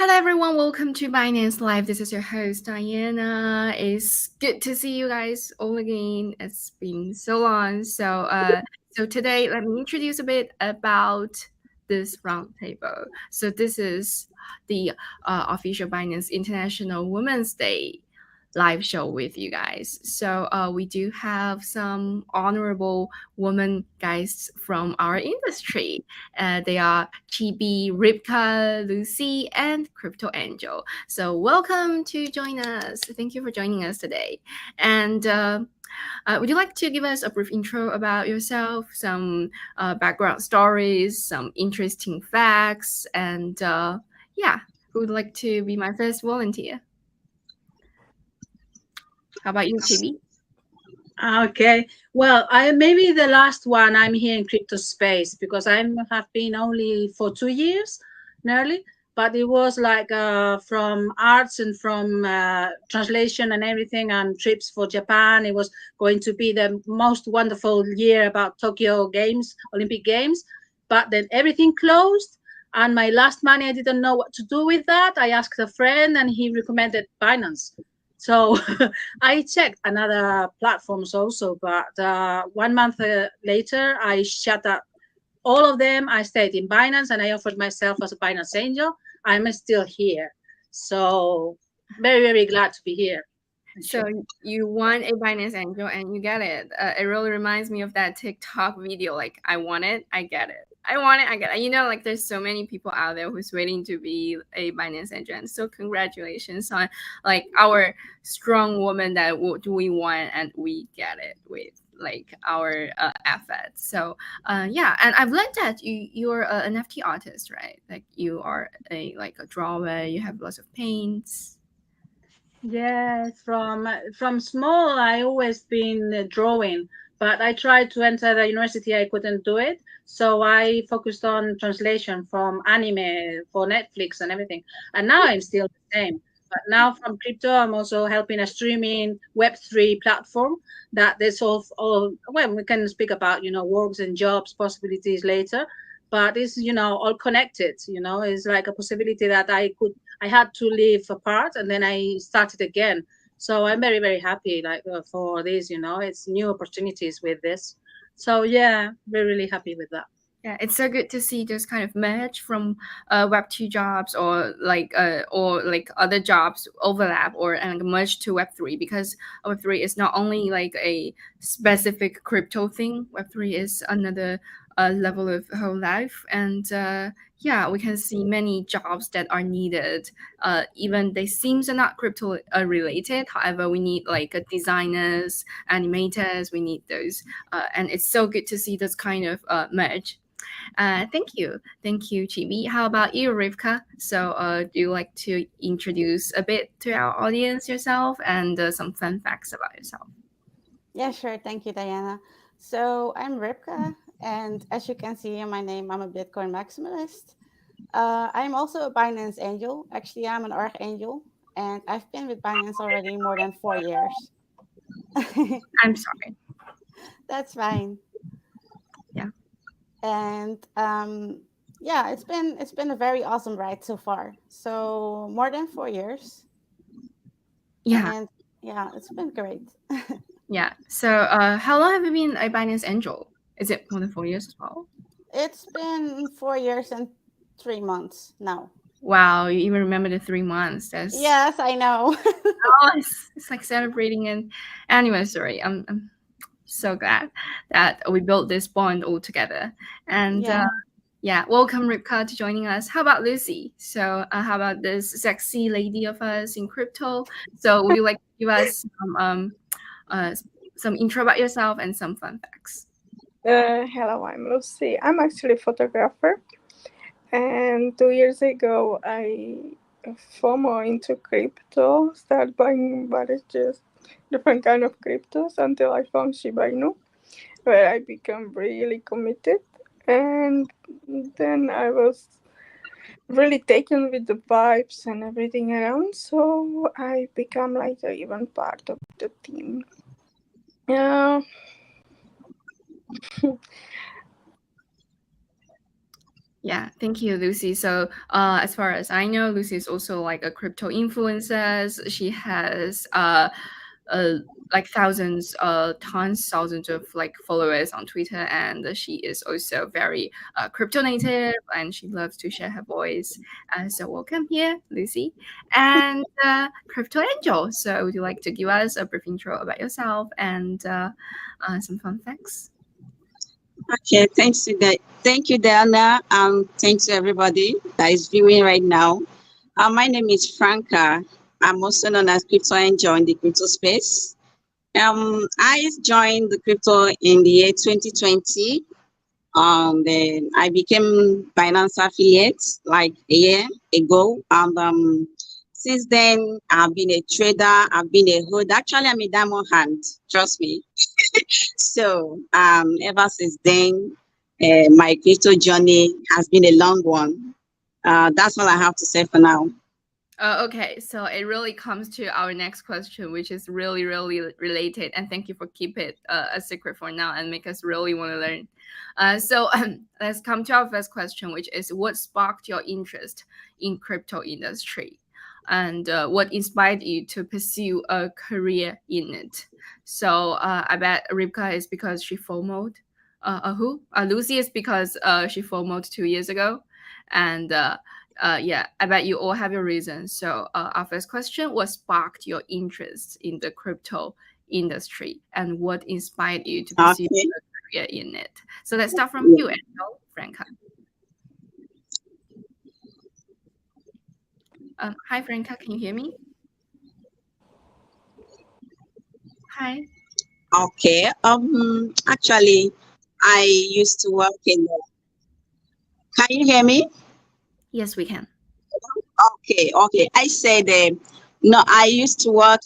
Hello, everyone. Welcome to Binance Live. This is your host, Diana. It's good to see you guys all again. It's been so long. So today, let me introduce a bit about this roundtable. So this is the official Binance International Women's Day live show with you guys. So we do have some honorable women guys from our industry. They are Chibi, Ripka, Lucy, and Crypto Angel. So welcome to join us. Thank you for joining us today. And would you like to give us a brief intro about yourself, some background stories, some interesting facts, and who would like to be my first volunteer? How about you, Chibi? Okay. Well, I maybe the last one. I'm here in crypto space because I have been only for 2 years, nearly. But it was like from arts and from translation and everything and trips for Japan. It was going to be the most wonderful year about Tokyo Games, Olympic Games. But then everything closed. And my last money, I didn't know what to do with that. I asked a friend and he recommended Binance. So I checked another platforms also, but 1 month later, I shut up all of them. I stayed in Binance and I offered myself as a Binance angel. I'm still here. So very, very glad to be here. So you want a Binance Angel and you get it. It really reminds me of that TikTok video. Like, I want it, I get it. I want it, I get it. You know, like there's so many people out there who's waiting to be a Binance Angel. And so congratulations on like our strong woman that we want and we get it with like our efforts. So yeah, and I've learned that you're an NFT artist, right? Like you are a drawer. You have lots of paints. Yes, from small, I always been drawing, but I tried to enter the university, I couldn't do it. So I focused on translation from anime for Netflix and everything. And now I'm still the same. But now from crypto, I'm also helping a streaming Web3 platform that they solve all, well, we can speak about, works and jobs possibilities later, but it's, all connected, it's like a possibility that I had to leave apart and then I started again. So I'm very, very happy like for this, it's new opportunities with this. So yeah, we're really happy with that. Yeah, it's so good to see those kind of merge from Web 2 jobs or like other jobs overlap or and merge to Web 3 because Web 3 is not only like a specific crypto thing. Web 3 is another level of whole life, and yeah, we can see many jobs that are needed. Even they seems are not crypto related. However, we need like designers, animators. We need those, and it's so good to see this kind of merge. Thank you, Chibi. How about you, Rivka? So, do you like to introduce a bit to our audience yourself and some fun facts about yourself? Yeah, sure. Thank you, Diana. So I'm Ripka, and as you can see in my name, I'm a Bitcoin maximalist. I'm also a Binance angel. Actually, I'm an archangel, and I've been with Binance already more than 4 years. I'm sorry. That's fine. Yeah. And yeah, it's been a very awesome ride so far. So more than 4 years, Yeah. and yeah, it's been great. Yeah. So, how long have you been a Binance Angel? Is it more than 4 years as well? It's been 4 years and 3 months now. Wow, you even remember the 3 months. That's Yes, I know. oh, it's like celebrating an anniversary. I'm so glad that we built this bond all together. And Yeah. yeah, welcome Ripka to joining us. How about Lucy? So, how about this sexy lady of us in crypto? So, would you like to give us uh, some intro about yourself and some fun facts? Hello, I'm Lucy. I'm actually a photographer, and 2 years ago I FOMO into crypto, started buying just different kind of cryptos until I found Shiba Inu, where I became really committed, and then I was really taken with the vibes and everything around, so I become like a even part of the team. Yeah. Yeah, thank you, Lucy. So, as far as I know, Lucy is also like a crypto influencer. She has uh, like thousands of like followers on Twitter, and she is also very crypto native, and she loves to share her voice. So, welcome here, Lucy, and crypto angel. So, would you like to give us a brief intro about yourself and some fun facts? Okay, thank you, Diana, and thanks to everybody that is viewing right now. My name is Franca. I'm also known as Crypto Angel in the crypto space. I joined the crypto in the year 2020. Then I became Binance affiliate like a year ago, and since then I've been a trader. I've been a hood. Actually, I'm a diamond hand. Trust me. So ever since then, my crypto journey has been a long one. That's all I have to say for now. Okay, so it really comes to our next question, which is really, really related. And thank you for keep it a secret for now and make us really want to learn. So let's come to our first question, which is what sparked your interest in crypto industry, and what inspired you to pursue a career in it? So I bet Rivka is because she FOMOed. Who? Lucy is because she FOMOed 2 years ago, and yeah, I bet you all have your reasons. So, our first question: what sparked your interest in the crypto industry, and what inspired you to pursue Okay. a career in it? So, let's start from Yeah. you, Angel, Franca. Hi, Franca, can you hear me? Hi. Okay. Actually, I used to work in. Can you hear me? Yes, we can. Okay. Okay. I said, no, I used to work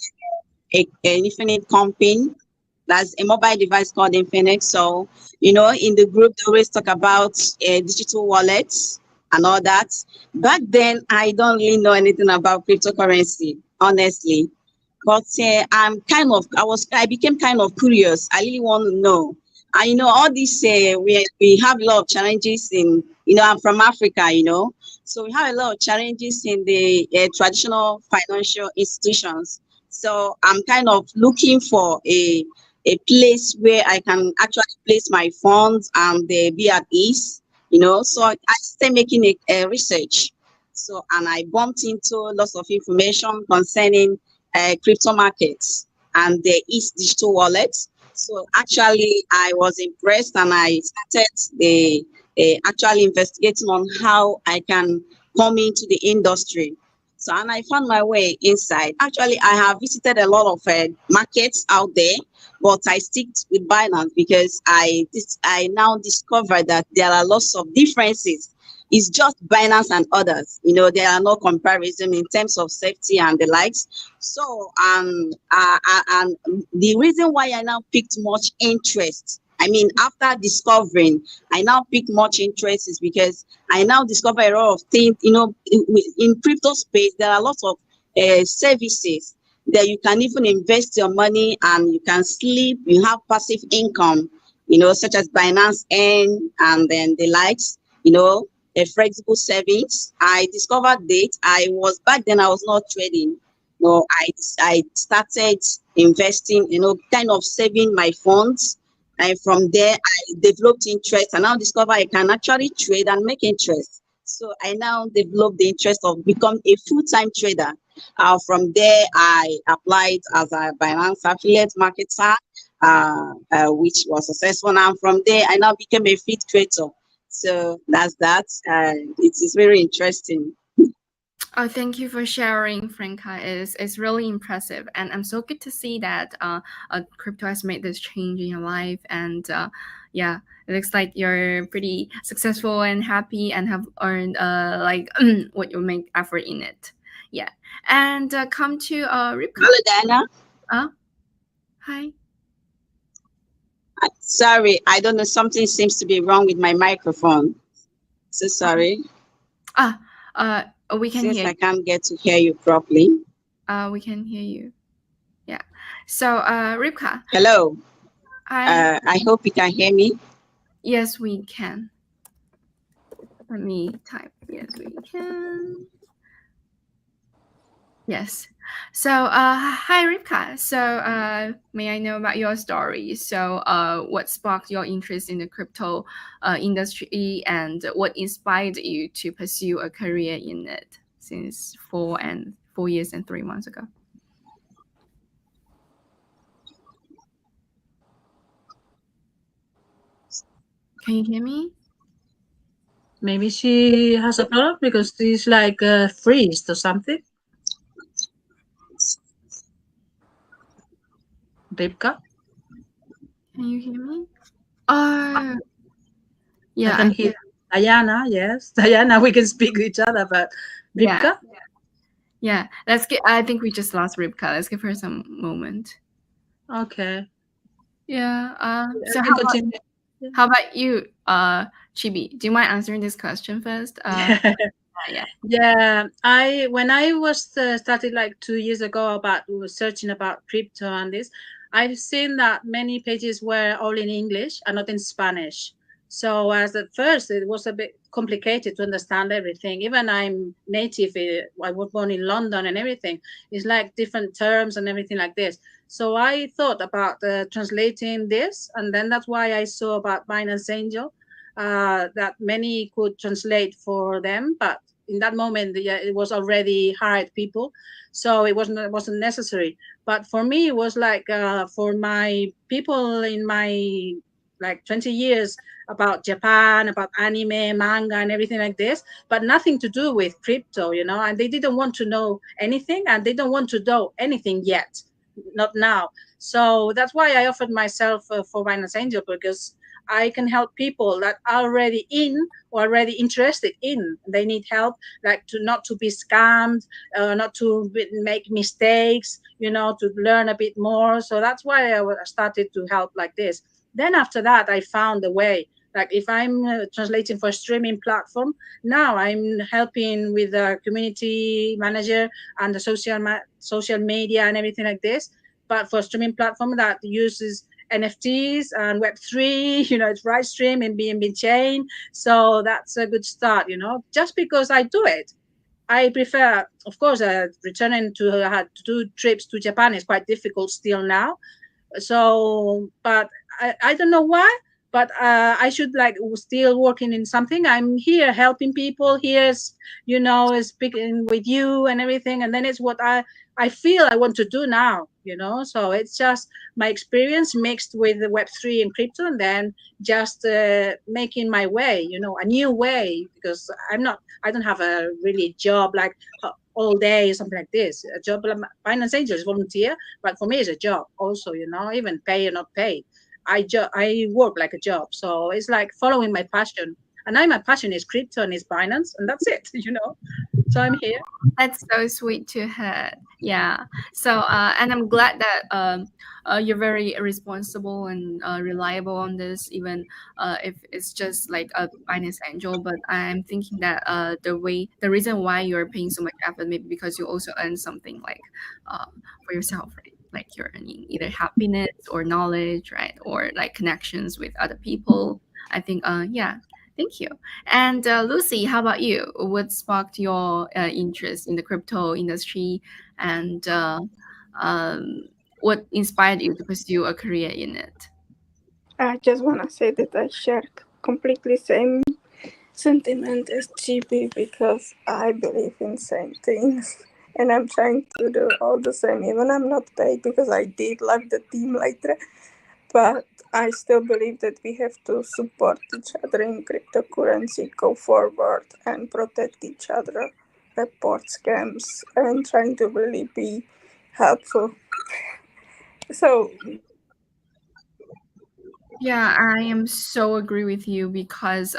an Infinite company. That's a mobile device called Infinite. So, in the group, they always talk about digital wallets and all that. Back then, I don't really know anything about cryptocurrency, honestly. But I became kind of curious. I really want to know. And all this, we have a lot of challenges in, I'm from Africa, so we have a lot of challenges in the traditional financial institutions. So I'm kind of looking for a place where I can actually place my funds and be at ease, So I started making a research. So, and I bumped into lots of information concerning crypto markets and the East digital wallets. So actually, I was impressed, and I started the actually investigating on how I can come into the industry. So, and I found my way inside. Actually, I have visited a lot of markets out there, but I stick with Binance because I now discovered that there are lots of differences. It's just Binance and others. There are no comparison in terms of safety and the likes. So, and the reason why I now picked much interest, I mean, after discovering, I now pick much interest is because I now discover a lot of things. In crypto space, there are lots of services that you can even invest your money and you can sleep. You have passive income, such as Binance N and then the likes. A flexible savings. I discovered that I was back then. I was not trading. I started investing, kind of saving my funds. And from there, I developed interest. I now discover I can actually trade and make interest. So I now developed the interest of become a full-time trader. From there, I applied as a Binance affiliate marketer, which was successful. And from there, I now became a fit creator. So that's that. It is very interesting. Oh, thank you for sharing, Franca. It's really impressive, and I'm so good to see that crypto has made this change in your life. And yeah, it looks like you're pretty successful and happy, and have earned like what you make effort in it. Yeah, and come to Ripka. Hello, Diana. Hi. Sorry, I don't know. Something seems to be wrong with my microphone. So sorry. We can Since hear. I can't get to hear you properly. We can hear you. Yeah. So, Ripka. Hello. Hi. I hope you can hear me. Yes, we can. Let me type. Yes, we can. Yes. So, hi Rivka. So, may I know about your story? So, what sparked your interest in the crypto industry, and what inspired you to pursue a career in it since 4 years and 3 months ago? Can you hear me? Maybe she has a problem because she's like freezed or something. Ripka, Can you hear me? Oh, I yeah, can hear Diana. Yes, Diana, we can speak with each other, but yeah, Ripka, yeah. Let's get. I think we just lost Rivka. Let's give her some moment. okay. Yeah. So I can continue. how about you, Chibi? Do you mind answering this question first? Yeah. Yeah, I when I was started like 2 years ago about was searching about crypto and this, I've seen that many pages were all in English and not in Spanish. So as at first it was a bit complicated to understand everything. Even I'm native, I was born in London and everything. It's like different terms and everything like this. So I thought about translating this, and then that's why I saw about Binance Angel that many could translate for them, but in that moment yeah, it was already hired people, so it wasn't necessary. But for me it was like for my people in my like 20 years about Japan, about anime, manga, and everything like this, but nothing to do with crypto, and they didn't want to know anything, and they don't want to know anything yet, not now. So that's why I offered myself for Binance Angel, because I can help people that are already in or already interested in. They need help, like to not to be scammed, not to make mistakes, to learn a bit more. So that's why I started to help like this. Then after that, I found a way. Like if I'm translating for a streaming platform, now I'm helping with the community manager and the social media and everything like this. But for a streaming platform that uses NFTs and Web3, it's right stream and BNB chain. So that's a good start, just because I do it. I prefer, of course, returning to do trips to Japan is quite difficult still now. So, but I don't know why, but I should like still working in something. I'm here helping people here, speaking with you and everything. And then it's what I feel I want to do now, so it's just my experience mixed with the Web3 and crypto, and then just making my way, a new way, because I don't have a really job like all day or something like this. A job like Finance Angel is volunteer, but for me it's a job also, even pay or not pay. I work like a job. So it's like following my passion. And my passion is crypto and is Binance, and that's it, So I'm here. That's so sweet to hear. Yeah. So, and I'm glad that you're very responsible and reliable on this, even if it's just like a finance angel. But I'm thinking that the reason why you're paying so much effort, maybe because you also earn something like for yourself, right? Like you're earning either happiness or knowledge, right? Or like connections with other people. I think, yeah. Thank you. And Lucy, how about you? What sparked your interest in the crypto industry, and what inspired you to pursue a career in it? I just want to say that I share completely same sentiment as GB, because I believe in same things. And I'm trying to do all the same, even I'm not paid, because I did love the team later. But I still believe that we have to support each other in cryptocurrency, go forward and protect each other, report scams, and trying to really be helpful. So Yeah, I am so agree with you because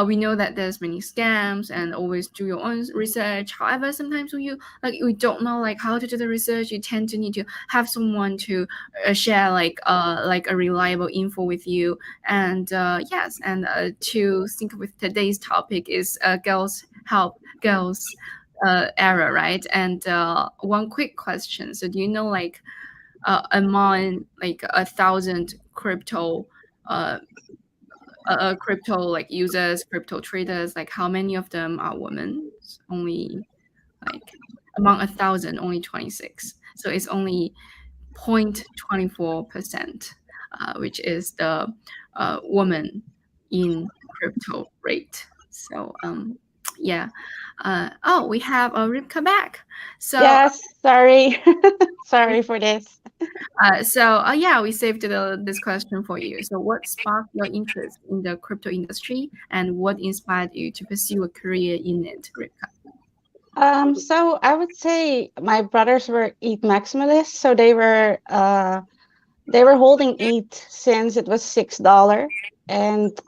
we know that there's many scams and always do your own research. However, sometimes when you like we don't know like how to do the research, you tend to need to have someone to share like a reliable info with you. And yes, and to think with today's topic is girls help girls era, right? And one quick question. So do you know like among like 1,000 crypto uh, crypto like users, crypto traders, like how many of them are women? It's only like among 1,000, only 26. So it's only 0.24%, which is the woman in crypto rate. So yeah. Oh, we have Rivka back. So Yes, sorry. Sorry for this. yeah, we saved this question for you. So what sparked your interest in the crypto industry, and what inspired you to pursue a career in it, Rivka? So I would say my brothers were ETH maximalists, so they were holding ETH since it was $6, and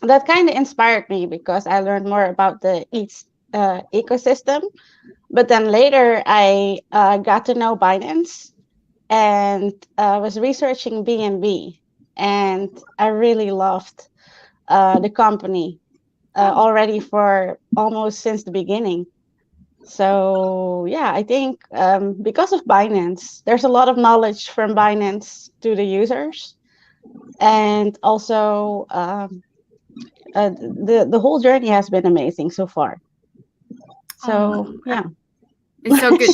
that kind of inspired me because I learned more about the ETH ecosystem. But then later, I got to know Binance and was researching BNB, and I really loved the company already for almost since the beginning. So yeah, I think because of Binance, there's a lot of knowledge from Binance to the users, and also the whole journey has been amazing so far. So yeah. It's so good.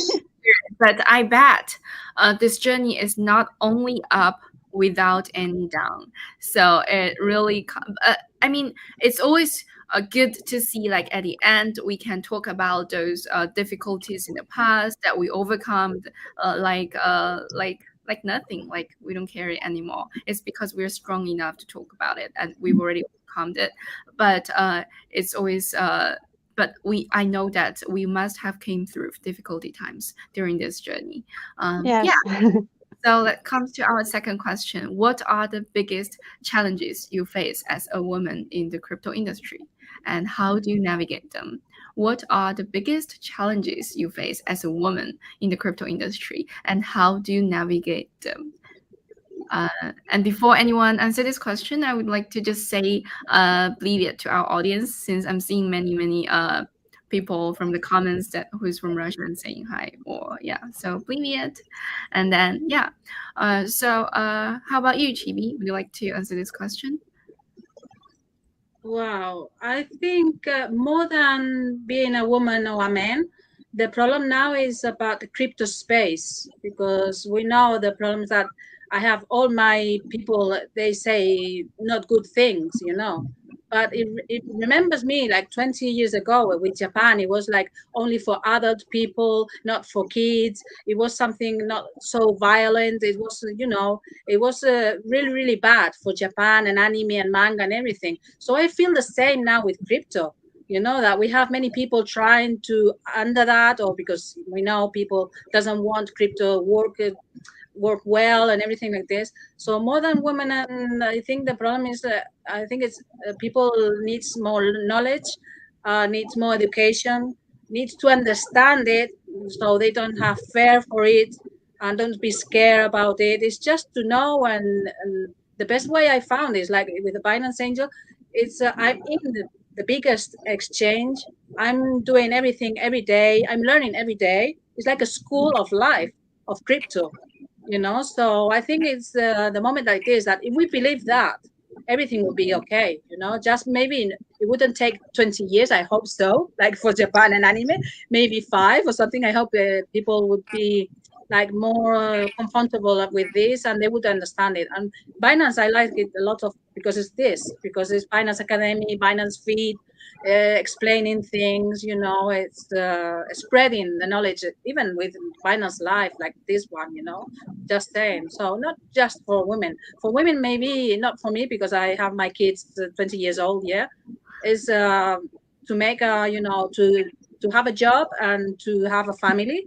But I bet this journey is not only up without any down. So it really, I mean, it's always good to see, like at the end, we can talk about those difficulties in the past that we overcome, like nothing, like we don't care it anymore. It's because we're strong enough to talk about it, and we've already overcome it. But it's always but I know that we must have came through difficulty times during this journey. Yes. Yeah. So that comes to our second question. What are the biggest challenges you face as a woman in the crypto industry, and how do you navigate them? What are the biggest challenges you face as a woman in the crypto industry, and how do you navigate them? And before anyone answer this question, I would like to just say, believe it to our audience, since I'm seeing many people from the comments that who's from Russia and saying hi, or yeah, so believe it. And then yeah, how about you, Chibi? Would you like to answer this question? Wow, I think more than being a woman or a man, the problem now is about the crypto space, because we know the problems that I have all my people, they say not good things, But it remembers me like 20 years ago with Japan. It was like only for adult people, not for kids. It was something not so violent. It was, it was really, really bad for Japan and anime and manga and everything. So I feel the same now with crypto. That we have many people trying to under that, or because we know people doesn't want crypto work well and everything like this. So more than women, and I think the problem is that I think it's people needs more knowledge, needs more education, needs to understand it, so they don't have fear for it and don't be scared about it. It's just to know, and the best way I found is like with the Binance Angel. It's I'm in the biggest exchange. I'm doing everything every day. I'm learning every day. It's like a school of life of crypto. So I think it's the moment like this that if we believe that, everything will be okay. Just maybe it wouldn't take 20 years. I hope so, like for Japan and anime, maybe 5 or something. I hope people would be like more comfortable with this, and they would understand it. And Binance, I like it a lot of because it's Binance Academy, Binance Feed, explaining things. It's spreading the knowledge, even with Binance Live like this one. Just saying. So not just for women. For women, maybe not for me because I have my kids 20 years old. Yeah, is to make to have a job and to have a family.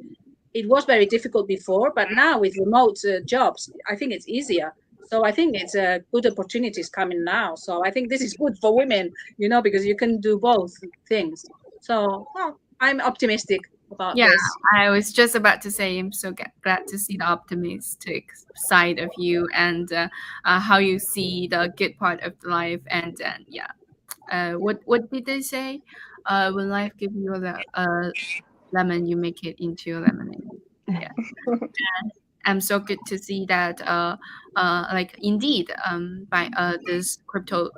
It was very difficult before, but now with remote jobs, I think it's easier. So I think it's good opportunities coming now. So I think this is good for women, because you can do both things. So I'm optimistic about Yeah, this. I was just about to say I'm so glad to see the optimistic side of you, and how you see the good part of life. And yeah, what did they say? When life gives you a lemon, you make it into a lemonade. Yeah. I'm so good to see that like indeed by this crypto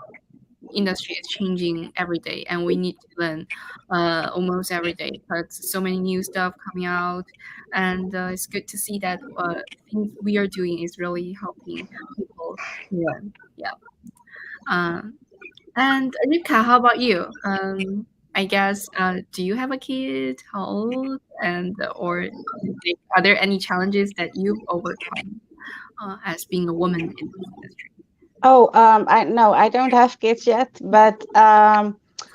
industry is changing every day, and we need to learn almost every day because so many new stuff coming out, and it's good to see that things we are doing is really helping people learn. Yeah. um, and Rika, how about you? I guess do you have a kid? How old? And or are there any challenges that you've overcome as being a woman in this industry? Oh, I no, I don't have kids yet, but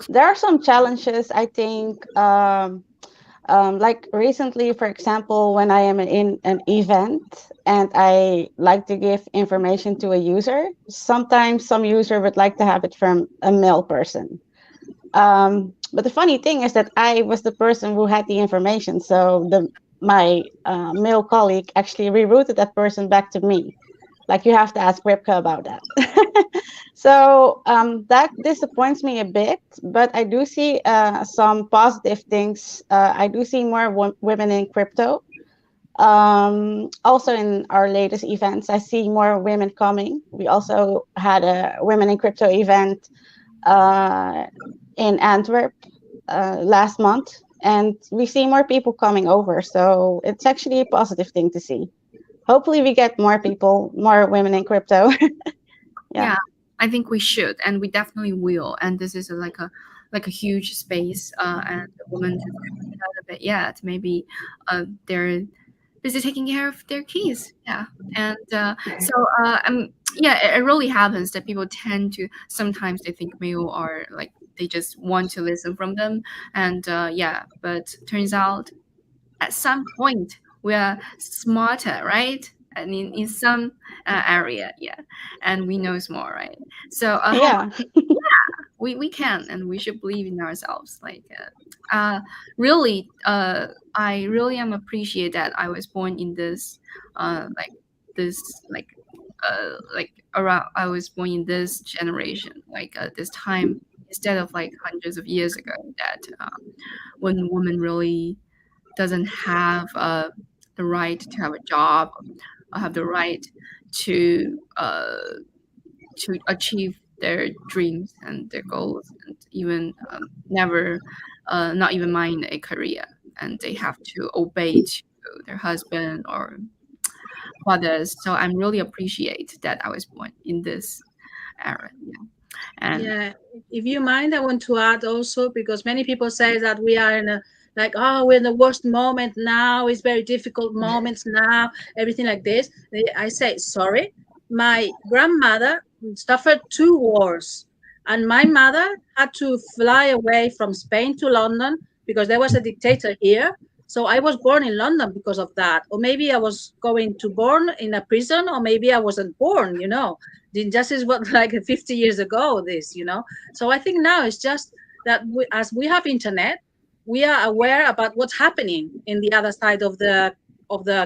there are some challenges. I think, like recently, for example, when I am in an event and I like to give information to a user, sometimes some user would like to have it from a male person. But the funny thing is that I was the person who had the information, so the my male colleague actually rerouted that person back to me. Like, you have to ask Ripka about that. So that disappoints me a bit, but I do see some positive things. I do see more women in crypto. Also, in our latest events, I see more women coming. We also had a women in crypto event uh, in Antwerp last month, and we see more people coming over. So it's actually a positive thing to see. Hopefully, we get more people, more women in crypto. Yeah. Yeah, I think we should, and we definitely will. And this is like a huge space, and the women just haven't get out of it yet. Maybe they're busy taking care of their kids. Yeah, and so yeah, it really happens that people tend to sometimes they think male are like they just want to listen from them, and yeah, but turns out at some point we are smarter, right? And in some area, yeah, and we know more, right? So how Yeah. we can and we should believe in ourselves. Like really, I really am appreciate that I was born in this like this like around I was born in this generation, like this time instead of like hundreds of years ago that when women really doesn't have the right to have a job, or have the right to achieve their dreams and their goals, and even never, not even mind a career, and they have to obey to their husband or fathers. So I'm really appreciate that I was born in this era. Yeah, and Yeah, if you mind, I want to add also, because many people say that we are in a, like, oh, we're in the worst moment now, it's very difficult moments now, everything like this. I say sorry. My grandmother suffered 2 wars, and my mother had to fly away from Spain to London because there was a dictator here. So I was born in London because of that. Or maybe I was going to born in a prison, or maybe I wasn't born, you know. The injustice was like 50 years ago, this, you know. So I think now it's just that as we have internet, we are aware about what's happening in the other side of the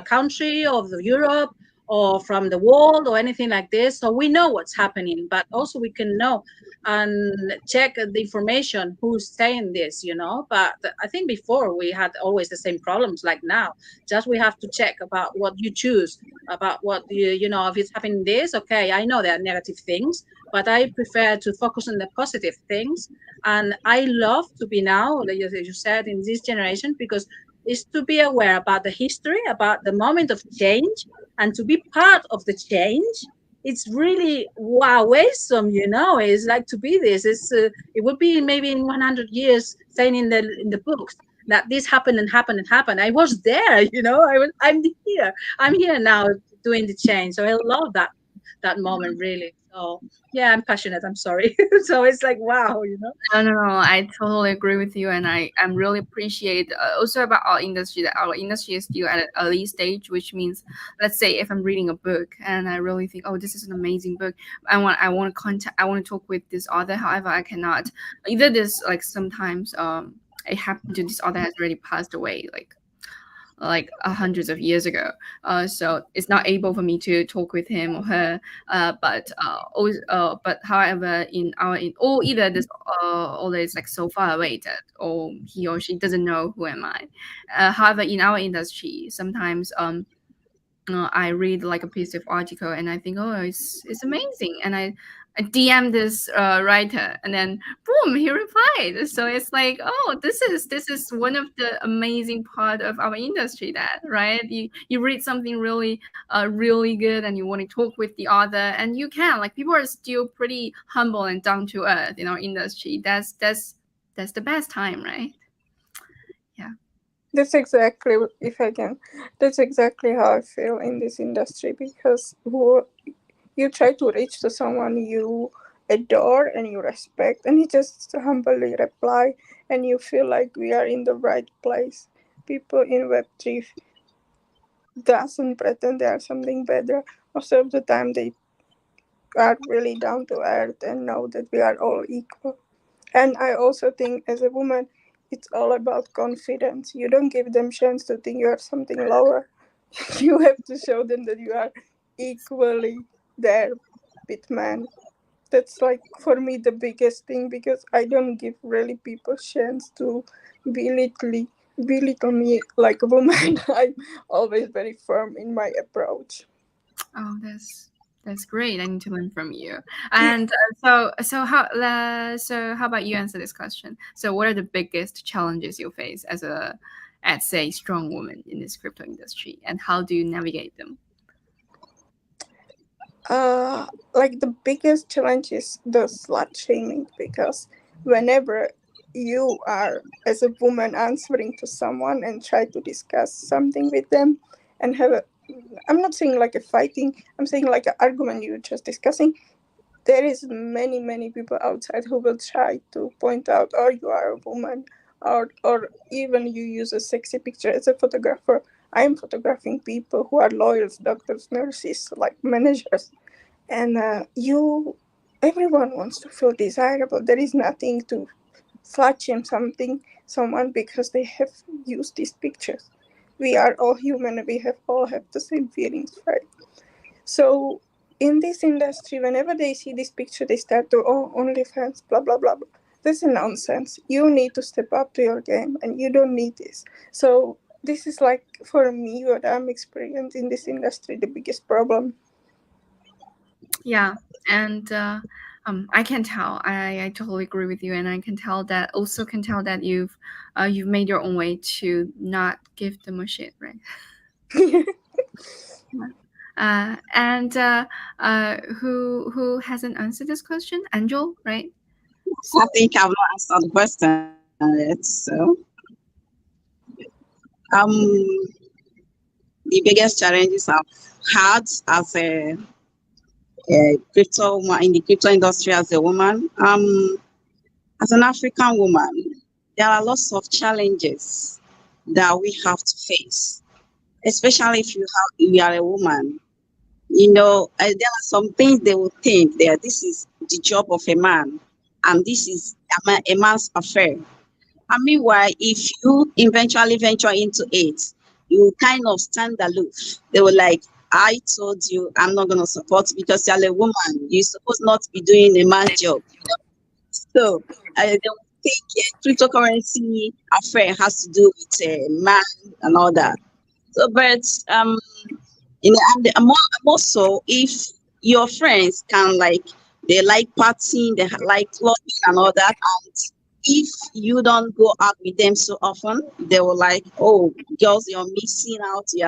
country, of the Europe, or from the world, or anything like this. So we know what's happening, but also we can know and check the information who's saying this, you know. But I think before we had always the same problems like now. Just we have to check about what you choose, about what you know, if it's happening this, okay, I know there are negative things, but I prefer to focus on the positive things. And I love to be now, like you said, in this generation, because it's to be aware about the history, about the moment of change, and to be part of the change. It's really wow, awesome, you know. It's like to be this. It would be maybe in 100 years saying in the books that this happened and happened and happened. I was there, you know. I'm here. I'm here now doing the change. So I love that moment really. So yeah, I'm passionate. I'm sorry. So it's like wow, you know. no, I totally agree with you, and I'm really appreciate also about our industry that our industry is still at an early stage, which means, let's say, if I'm reading a book and I really think, oh, this is an amazing book, I want to contact, I want to talk with this author. However, I cannot. Either this like sometimes it happened to this author has already passed away, like hundreds of years ago. So it's not able for me to talk with him or her. But however, in our or either this or is like so far away that or he or she doesn't know who am I. However, in our industry, sometimes I read like a piece of article and I think, oh, it's amazing, and I DM this writer, and then boom, he replied. So it's like, oh, this is one of the amazing part of our industry, that right, you read something really really good and you want to talk with the author, and you can, like, people are still pretty humble and down to earth in our industry. That's the best time, right? Yeah. That's exactly, if I can, that's exactly how I feel in this industry, because you try to reach to someone you adore and you respect, and he just humbly reply, and you feel like we are in the right place. People in Web3 doesn't pretend they are something better. Most of the time, they are really down to earth and know that we are all equal. And I also think as a woman, it's all about confidence. You don't give them chance to think you are something lower. You have to show them that you are equally there with men. That's like for me the biggest thing, because I don't give really people chance to belittle belittle me like a woman. I'm always very firm in my approach. Oh, that's great. I need to learn from you. And so how about you answer this question? So, what are the biggest challenges you face as a, as say, strong woman in this crypto industry, and how do you navigate them? Like the biggest challenge is the slut shaming, because whenever you are as a woman answering to someone and try to discuss something with them and have a, I'm not saying like a fighting, I'm saying like an argument you're just discussing, there is many people outside who will try to point out, oh, you are a woman, or even you use a sexy picture. As a photographer, I am photographing people who are lawyers, doctors, nurses, like managers, and everyone wants to feel desirable. There is nothing to flash him someone because they have used these pictures. We are all human, we have all have the same feelings, right? So in this industry, whenever they see this picture, they start to, oh, OnlyFans, blah blah blah blah. This is nonsense. You need to step up to your game, and you don't need this. So this is like, for me, what I'm experiencing in this industry, the biggest problem. Yeah, and I can tell. I totally agree with you, and I can tell that, also can tell that you've made your own way to not give them a shit, right? And who hasn't answered this question? Angel, right? I think I've not answered the question yet. So, the biggest challenges I've had as a crypto woman in the crypto industry as a woman, as an African woman, there are lots of challenges that we have to face, especially if you are a woman. You know, there are some things they will think that this is the job of a man, and this is a man's affair. And meanwhile, if you eventually venture into it, you kind of stand aloof. They were like, I told you I'm not going to support because you're a woman. You're supposed not to be doing a man's job. So they will think cryptocurrency affair has to do with a man and all that. So, but I'm also, if your friends can, like, they like partying, they like clubbing and all that, and if you don't go out with them so often, they will like, oh, girls, you're missing out, you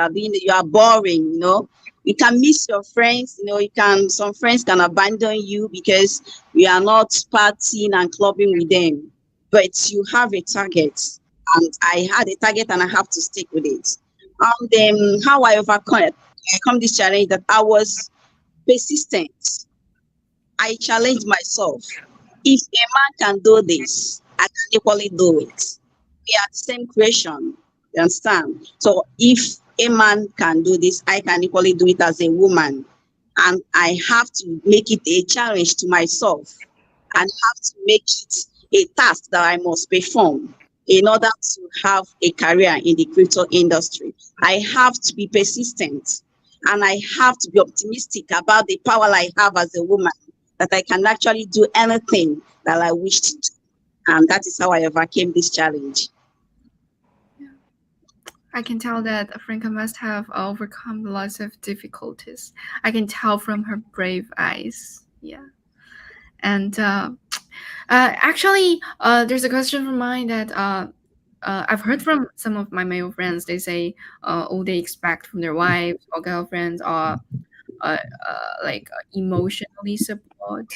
are boring, you know. You can miss your friends, you know, some friends can abandon you because you are not partying and clubbing with them. But you have a target, and I had a target and I have to stick with it. Then how I overcome this challenge, that I was persistent. I challenged myself. If a man can do this, I can equally do it. We are the same creation. You understand? So if a man can do this, I can equally do it as a woman. And I have to make it a challenge to myself, and have to make it a task that I must perform in order to have a career in the crypto industry. I have to be persistent, and I have to be optimistic about the power I have as a woman, that I can actually do anything that I wish to do. And that is how I overcame this challenge. I can tell that Franca must have overcome lots of difficulties. I can tell from her brave eyes. Yeah. And actually, there's a question from mine that I've heard from some of my male friends. They say all they expect from their wives or girlfriends are emotionally support,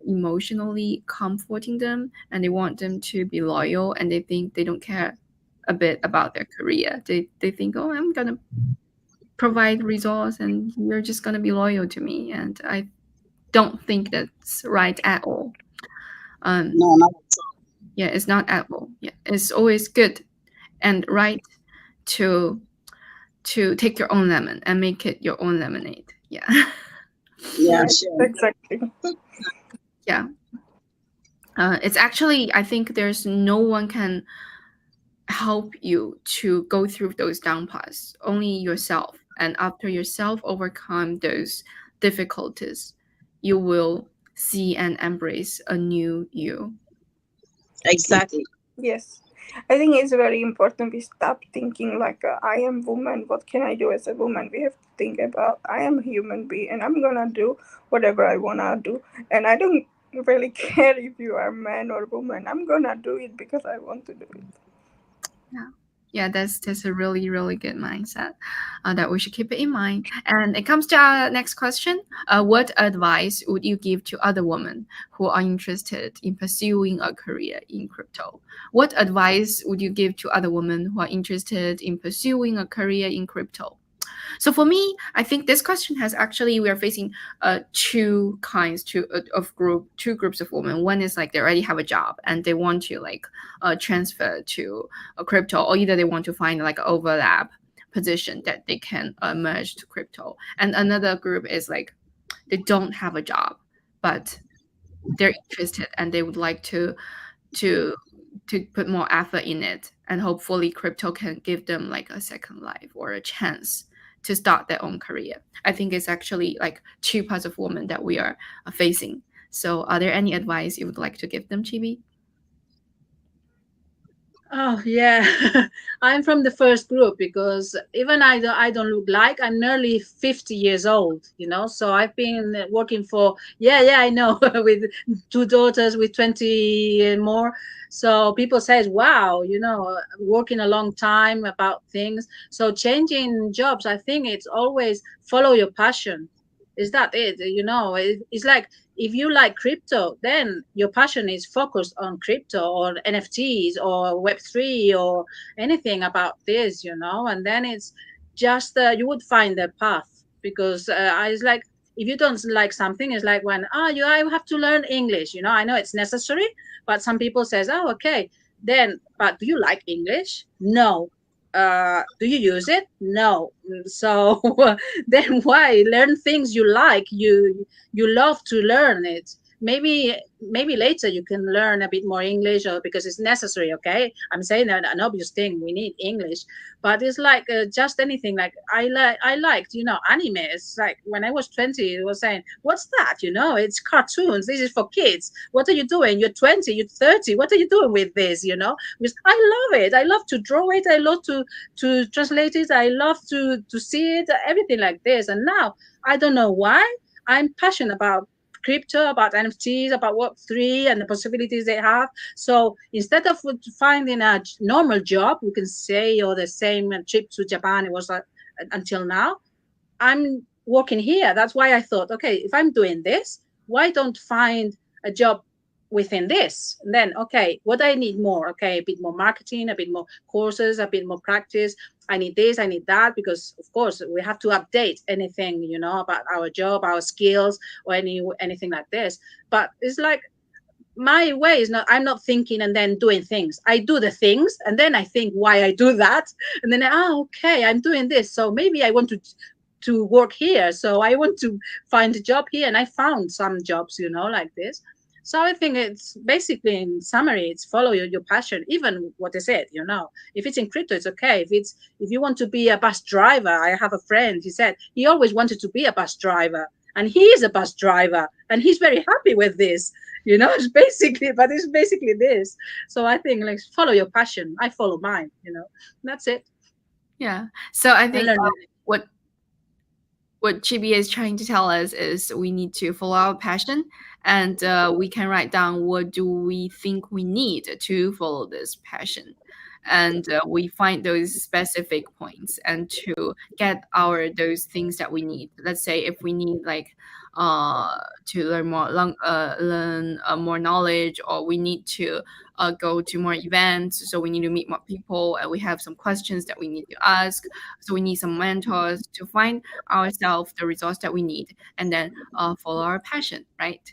emotionally comforting them, and they want them to be loyal. And they think they don't care a bit about their career. They think, oh, I'm gonna provide resource, and you're just gonna be loyal to me. And I don't think that's right at all. No, not at all. Yeah, it's not at all. Yeah, it's always good and right to take your own lemon and make it your own lemonade. Yeah. Yeah, Yes, sure. exactly. Yeah. It's actually, I think there's no one can help you to go through those down paths, only yourself. And after yourself overcome those difficulties, you will see and embrace a new you. Exactly. Yes, I think it's very important we stop thinking like I am woman. What can I do as a woman? We have to think about I am a human being, and I'm gonna do whatever I wanna do, and I don't really care if you are man or woman. I'm gonna do it because I want to do it. Yeah, that's a really really good mindset that we should keep it in mind. And it comes to our next question: what advice would you give to other women who are interested in pursuing a career in crypto? What advice would you give to other women who are interested in pursuing a career in crypto? So for me, I think this question has actually, we are facing two kinds of two groups of women. One is like they already have a job and they want to like transfer to a crypto, or either they want to find like an overlap position that they can merge to crypto. And another group is like they don't have a job, but they're interested and they would like to put more effort in it, and hopefully crypto can give them like a second life or a chance to start their own career. I think it's actually like two parts of women that we are facing. So are there any advice you would like to give them, Chibi? Oh yeah, I'm from the first group because even I don't look like I'm nearly 50 years old, you know. So I've been working for yeah I know with two daughters with 20 and more. So people says, wow, you know, working a long time about things. So changing jobs, I think it's always follow your passion. Is that it? You know, it's like if you like crypto, then your passion is focused on crypto or NFTs or Web3 or anything about this, you know, and then it's just you would find the path because it's like if you don't like something, it's like when I have to learn English, you know. I know it's necessary, but some people says, oh, okay, then but do you like English? No. Do you use it? No. So then why learn things you like? You love to learn it. Maybe later you can learn a bit more English, or because it's necessary. Okay, I'm saying an obvious thing, we need English, but it's like just anything. Like I liked, you know, anime. It's like when I was 20, it was saying, what's that? You know, it's cartoons, this is for kids. What are you doing? You're 20, you're 30, what are you doing with this? You know, because I love it. I love to draw it, I love to translate it, I love to see it, everything like this. And now I don't know why I'm passionate about crypto, about NFTs, about Web3 and the possibilities they have. So instead of finding a normal job, we can say, or the same trip to Japan, it was until now, I'm working here. That's why I thought, okay, if I'm doing this, why don't find a job within this? And then, okay, what I need more? Okay, a bit more marketing, a bit more courses, a bit more practice. I need this, I need that, because of course we have to update anything, you know, about our job, our skills, or anything like this. But it's like my way is not, I'm not thinking and then doing things. I do the things and then I think why I do that. And then, okay, I'm doing this. So maybe I want to work here. So I want to find a job here. And I found some jobs, you know, like this. So I think it's basically, in summary, it's follow your passion, even what I said, you know. If it's in crypto, it's okay. If you want to be a bus driver, I have a friend, he said he always wanted to be a bus driver. And he is a bus driver and he's very happy with this, you know. It's basically this. So I think like follow your passion. I follow mine, you know. That's it. Yeah. So I I think learned what Chibi is trying to tell us is we need to follow our passion, and we can write down what do we think we need to follow this passion, and we find those specific points and to get those things that we need. Let's say if we need like to learn more knowledge, or we need to go to more events, so we need to meet more people, and we have some questions that we need to ask, so we need some mentors to find ourselves the resource that we need, and then follow our passion, right?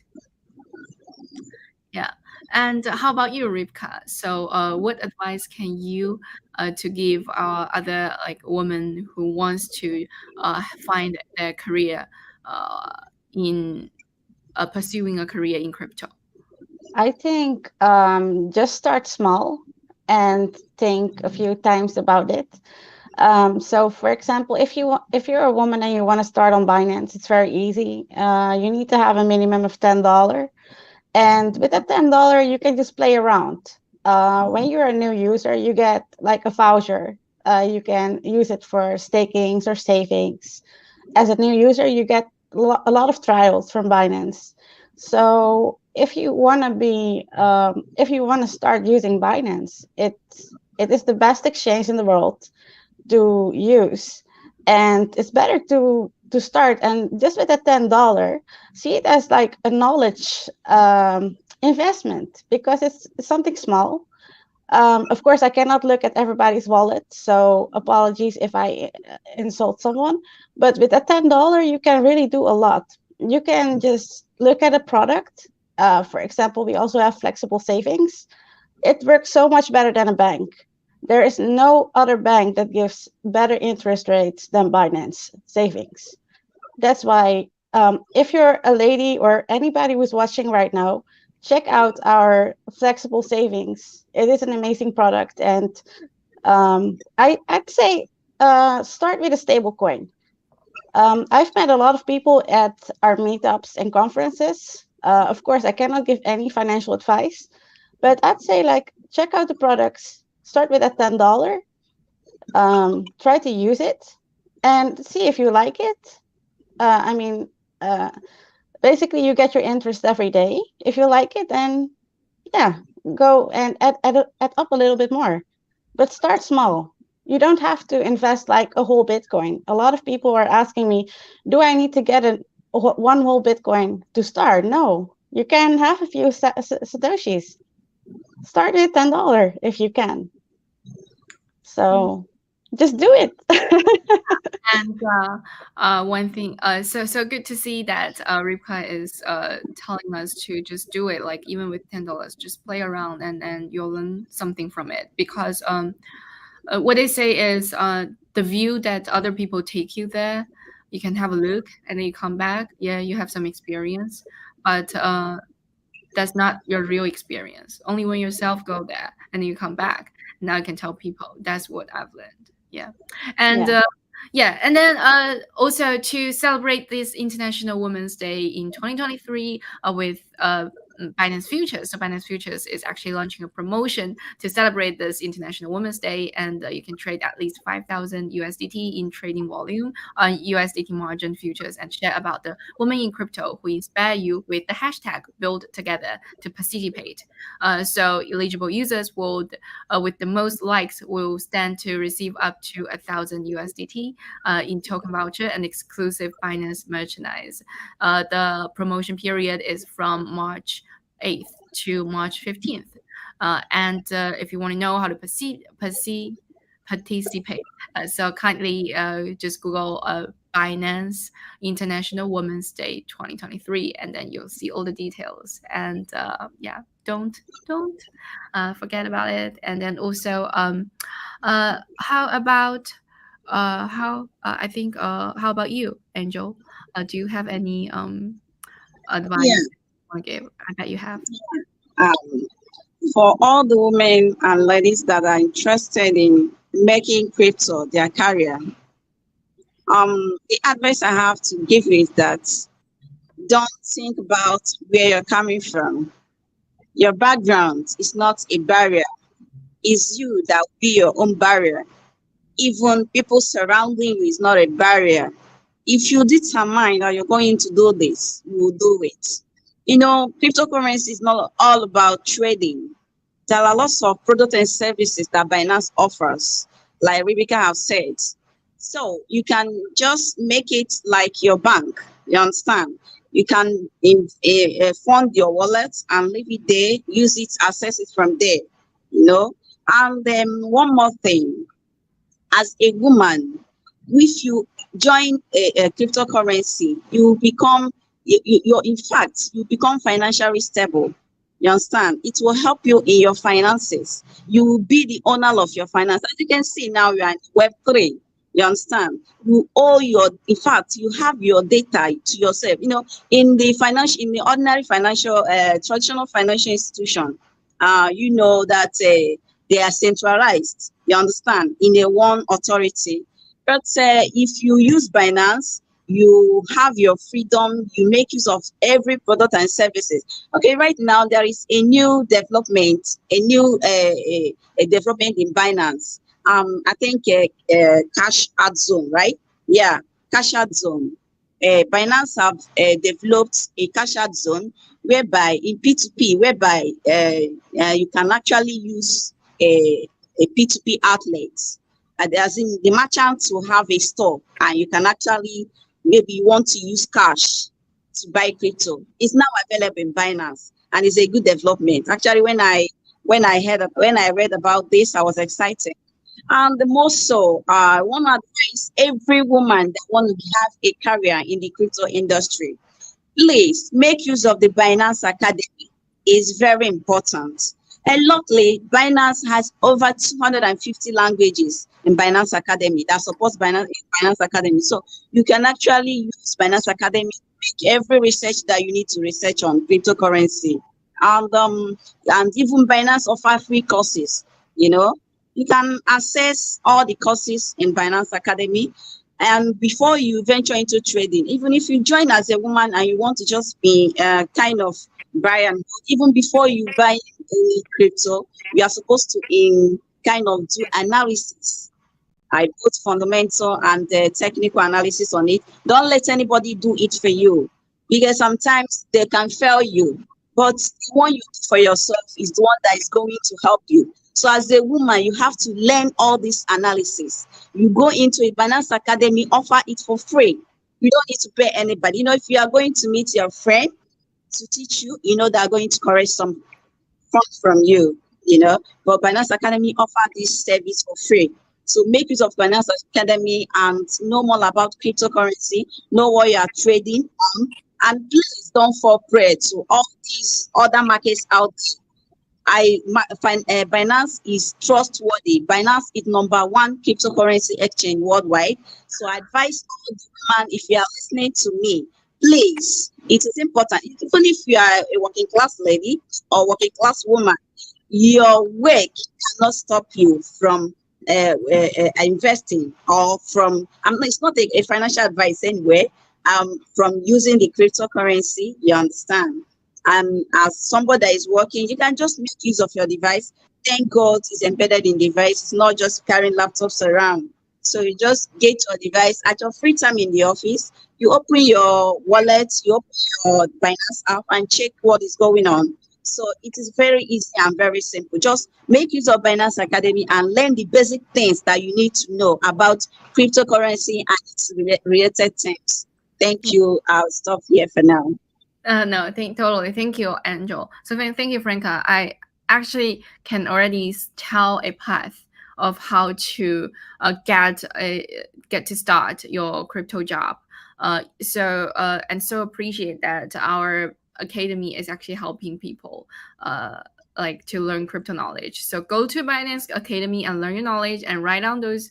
Yeah. And how about you, Rivka? So what advice can you to give other like women who wants to find their career uh, in pursuing a career in crypto? I think just start small and think a few times about it. So, for example, if you're a woman and you want to start on Binance, it's very easy. You need to have a minimum of $10, and with that $10, you can just play around. When you're a new user, you get like a voucher. You can use it for stakings or savings. As a new user, you get a lot of trials from Binance. So if you want to start using Binance, it is the best exchange in the world to use, and it's better to start and just with a $10, see it as like a knowledge investment, because it's something small. Of course, I cannot look at everybody's wallet, so apologies if I insult someone. But with a $10, you can really do a lot. You can just look at a product. For example, we also have flexible savings. It works so much better than a bank. There is no other bank that gives better interest rates than Binance savings. That's why, if you're a lady or anybody who's watching right now, check out our flexible savings. It is an amazing product, and I'd say start with a stable coin. I've met a lot of people at our meetups and conferences. Of course, I cannot give any financial advice, but I'd say like check out the products. Start with a $10. Try to use it and see if you like it. I mean, uh, basically, you get your interest every day. If you like it, then yeah, go and add up a little bit more. But start small. You don't have to invest like a whole Bitcoin. A lot of people are asking me, do I need to get one whole Bitcoin to start? No, you can have a few Satoshis. Start with $10 if you can. So just do it. And one thing, so good to see that Rivka is telling us to just do it. Like even with $10, just play around, and then you'll learn something from it. Because what they say is the view that other people take you there, you can have a look, and then you come back. Yeah, you have some experience, but that's not your real experience. Only when yourself go there and then you come back, now I can tell people that's what I've learned. Yeah. And Yeah. yeah, and then also to celebrate this International Women's Day in 2023 with Binance Futures. So Binance Futures is actually launching a promotion to celebrate this International Women's Day, and you can trade at least 5,000 USDT in trading volume on USDT margin futures, and share about the women in crypto who inspire you with the hashtag build together to participate. So eligible users will, with the most likes, will stand to receive up to 1,000 USDT in token voucher and exclusive Binance merchandise. The promotion period is from March 8th to March 15th. And if you want to know how to participate, so kindly just Google Binance International Women's Day 2023, and then you'll see all the details. And yeah, don't forget about it. And then also, how about I think how about you, Angel? Do you have any advice Yeah. you want to give? I bet you have. Um, for all the women and ladies that are interested in making crypto their career, the advice I have to give is that don't think about where you're coming from. Your background is not a barrier. It's you that will be your own barrier. even people surrounding you is not a barrier. If you determine that you're going to do this, you will do it. Cryptocurrency is not all about trading. There are lots of products and services that Binance offers, like Rebecca has said. So you can just make it like your bank. You understand? You can fund your wallet and leave it there, use it, access it from there. And then one more thing, as a woman, if you join a cryptocurrency, you become you're in fact you become financially stable. You understand? It will help you in your finances. You will be the owner of your finance. As you can see now, you are in Web3. You understand? In fact, you have your data to yourself. In the ordinary financial, traditional financial institution, you know that they are centralized. You understand? In a one authority. But if you use Binance, you have your freedom. You make use of every product and services. Okay, right now there is a new development, a development in Binance. I think cash out zone, right? Yeah, cash out zone. Binance have developed a cash out zone whereby in P2P, whereby you can actually use a P2P outlet. As in the merchants will have a store and you can actually, maybe you want to use cash to buy crypto. It's now available in Binance and it's a good development. Actually, when I read about this, I was excited. And the most so, I want to advise every woman that want to have a career in the crypto industry, please make use of the Binance Academy. It's very important. And luckily, Binance has over 250 languages in Binance Academy that supports Binance Academy. So you can actually use Binance Academy to make every research that you need to research on cryptocurrency. And even Binance offer free courses. You can access all the courses in Binance Academy. And before you venture into trading, even if you join as a woman and you want to just be kind of buy and even before you buy any crypto, you are supposed to kind of do analysis. I put fundamental and technical analysis on it. Don't let anybody do it for you because sometimes they can fail you. But the one you do for yourself is the one that is going to help you. So as a woman, you have to learn all this analysis. You go into a Binance Academy, offer it for free. You don't need to pay anybody. If you are going to meet your friend to teach you, they are going to correct some funds from you, But Binance Academy offer this service for free. So make use of Binance Academy and know more about cryptocurrency, know what you are trading on, and please don't fall prey to all these other markets out there. I find Binance is trustworthy. Binance is #1 cryptocurrency exchange worldwide. So I advise all the women, if you are listening to me, please, it is important. Even if you are a working class lady or working class woman, your work cannot stop you from investing or from. It's not a financial advice anyway. From using the cryptocurrency, you understand. And as somebody that is working, you can just make use of your device. Thank God it's embedded in device. It's not just carrying laptops around. So you just get your device at your free time in the office. You open your wallet, you open your Binance app and check what is going on. So it is very easy and very simple. Just make use of Binance Academy and learn the basic things that you need to know about cryptocurrency and its related things. Thank you. I'll stop here for now. No, totally. Thank you, Angel. So thank you, Franca. I actually can already tell a path of how to get to start your crypto job. So appreciate that our academy is actually helping people like to learn crypto knowledge. So go to Binance Academy and learn your knowledge and write down those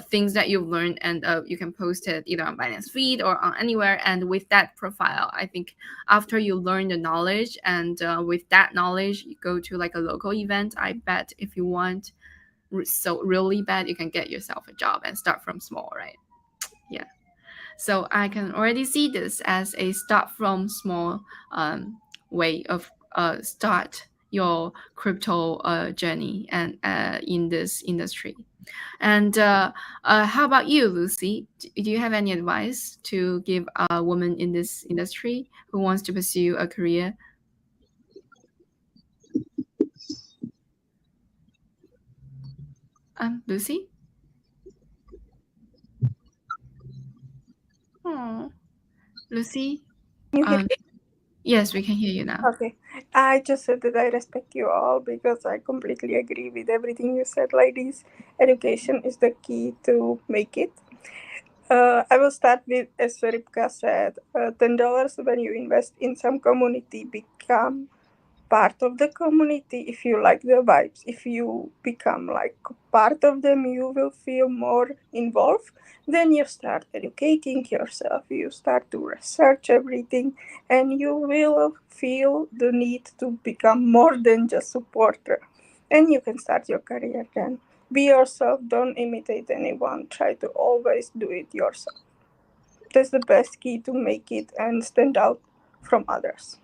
things that you've learned, and you can post it either on Binance feed or on anywhere. And with that profile, I think after you learn the knowledge and with that knowledge, you go to like a local event. I bet if you want so really bad, you can get yourself a job and start from small, right? Yeah. So I can already see this as a start from small way of start your crypto journey and in this industry. And how about you, Lucy? Do you have any advice to give a woman in this industry who wants to pursue a career? Lucy? Oh, Lucy? You hear Um, yes, we can hear you now. Okay. I just said that I respect you all because I completely agree with everything you said, ladies. Education is the key to make it. I will start with, as Ripka said, $10 when you invest in some community become part of the community. If you like the vibes, if you become like part of them, you will feel more involved. Then you start educating yourself, you start to research everything, and you will feel the need to become more than just supporter, and you can start your career then. Be yourself, don't imitate anyone, try to always do it yourself. That's the best key to make it and stand out from others.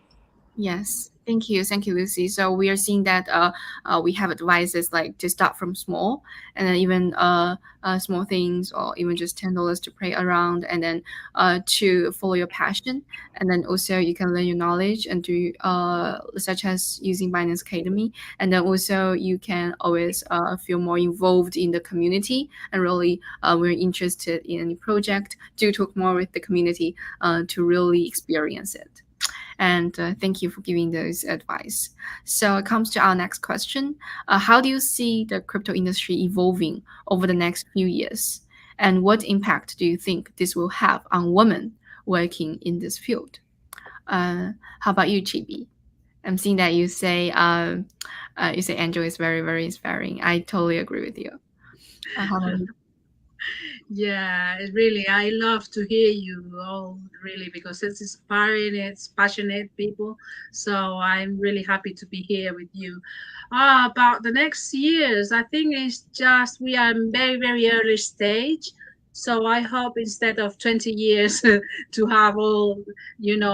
Yes, thank you, Lucy. So we are seeing that we have advices like to start from small, and then even small things, or even just $10 to play around, and then to follow your passion, and then also you can learn your knowledge and do such as using Binance Academy, and then also you can always feel more involved in the community, and really we're interested in any project, do talk more with the community to really experience it. And thank you for giving those advice. So it comes to our next question. How do you see the crypto industry evolving over the next few years? And what impact do you think this will have on women working in this field? How about you, Chibi? I'm seeing that you say Angel is very, very inspiring. I totally agree with you. How about you? Yeah, really, I love to hear you all, really, because it's inspiring, it's passionate people. So I'm really happy to be here with you. About the next years, I think it's just we are in very, very early stage. So I hope instead of 20 years to have all,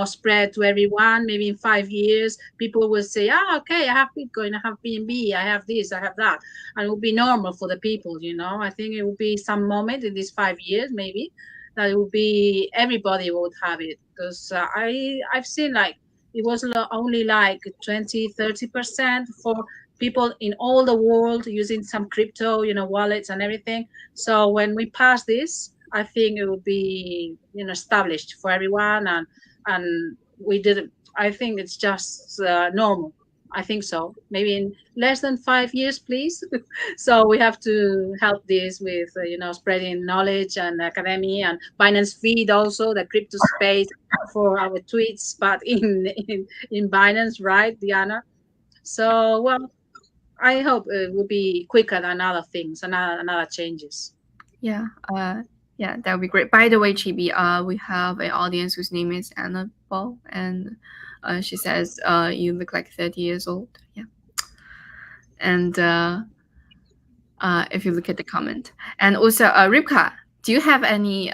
spread to everyone, maybe in 5 years, people will say, okay, I have Bitcoin, I have BNB, I have this, I have that, and it will be normal for the people. I think it will be some moment in these 5 years, maybe, that it will be everybody would have it, because I've seen like it was only like 20-30% for people in all the world using some crypto, wallets and everything. So when we pass this, I think it will be, established for everyone, and we did. I think it's just normal. I think so. Maybe in less than 5 years, please. So we have to help this with, spreading knowledge and academy and Binance feed also the crypto space for our tweets, but in Binance, right, Diana? So well, I hope it will be quicker than other things and other changes. Yeah, yeah, that would be great. By the way, Chibi, we have an audience whose name is Annabelle, and she says you look like 30 years old. Yeah, and if you look at the comment, and also Ripka, do you have any?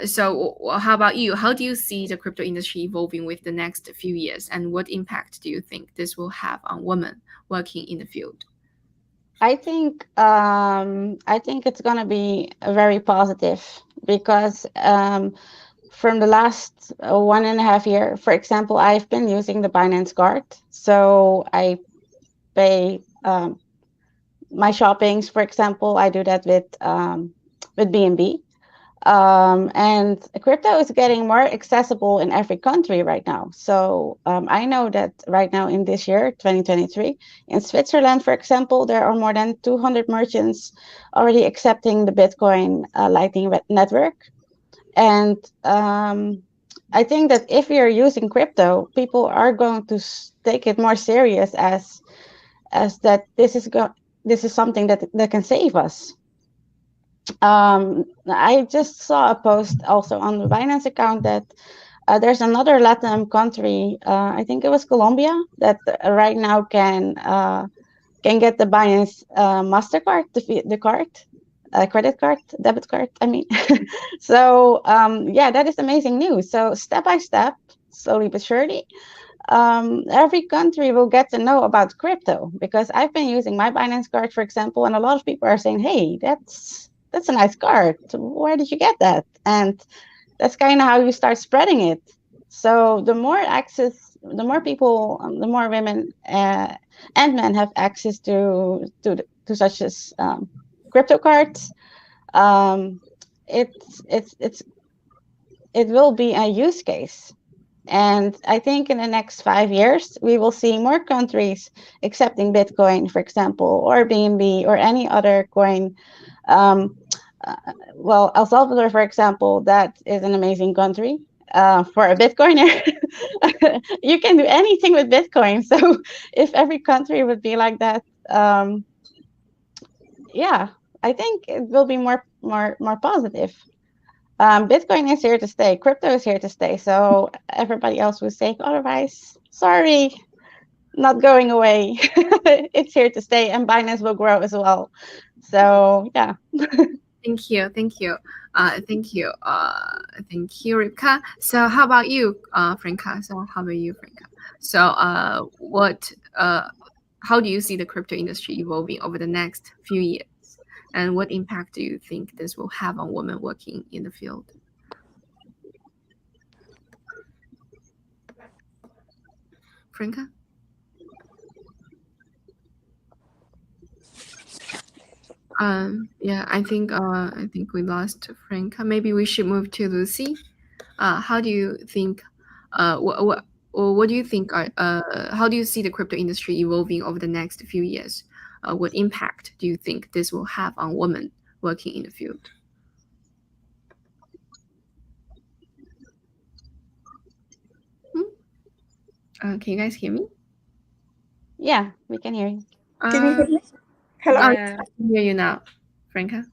So, how about you? How do you see the crypto industry evolving with the next few years, and what impact do you think this will have on women working in the field? I think it's gonna be very positive because from the last 1.5 year, for example, I've been using the Binance card, so I pay my shoppings. For example, I do that with BNB. And crypto is getting more accessible in every country right now. So I know that right now in this year, 2023, in Switzerland, for example, there are more than 200 merchants already accepting the Bitcoin Lightning Network. And I think that if you're using crypto, people are going to take it more serious as that this is something that can save us. I just saw a post also on the Binance account that there's another Latin country, I think it was Colombia, that right now can get the Binance Mastercard, the card, credit card, debit card. I mean, so yeah, that is amazing news. So step by step, slowly but surely, every country will get to know about crypto, because I've been using my Binance card, for example, and a lot of people are saying, "Hey, that's a nice card. Where did you get that?" And that's kind of how you start spreading it. So the more access, the more people, the more women and men have access to such as crypto cards. Um, it's it will be a use case. And I think in the next 5 years, we will see more countries accepting Bitcoin, for example, or BNB or any other coin. Um, well, El Salvador, for example, that is an amazing country. For a Bitcoiner, you can do anything with Bitcoin. So if every country would be like that, yeah, I think it will be more positive. Bitcoin is here to stay. Crypto is here to stay. So everybody else will say otherwise. Sorry, not going away. It's here to stay, and Binance will grow as well. So yeah. Thank you, thank you, thank you, thank you, Rivka. So how about you, Franca? So what? How do you see the crypto industry evolving over the next few years, and what impact do you think this will have on women working in the field? Franca? Yeah, I think we lost Franca. Maybe we should move to Lucy. How do you think? What do you think? How do you see the crypto industry evolving over the next few years? What impact do you think this will have on women working in the field? Can you guys hear me? Yeah, we can hear you. Can you hear me? Hello? Yeah. I can hear you now, Franca.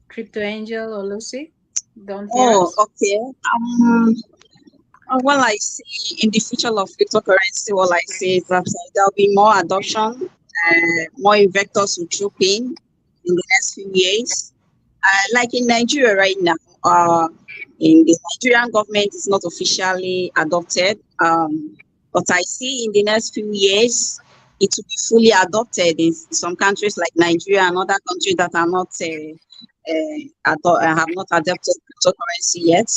Crypto Angel or Lucy, don't hear Oh, us. okay. Well, I see in the future of cryptocurrency, what I see is that there'll be more adoption, more investors will troop in the next few years. Like in Nigeria right now, in the Nigerian government is not officially adopted, but I see in the next few years it will be fully adopted in some countries like Nigeria and other countries that are not have not adopted cryptocurrency yet.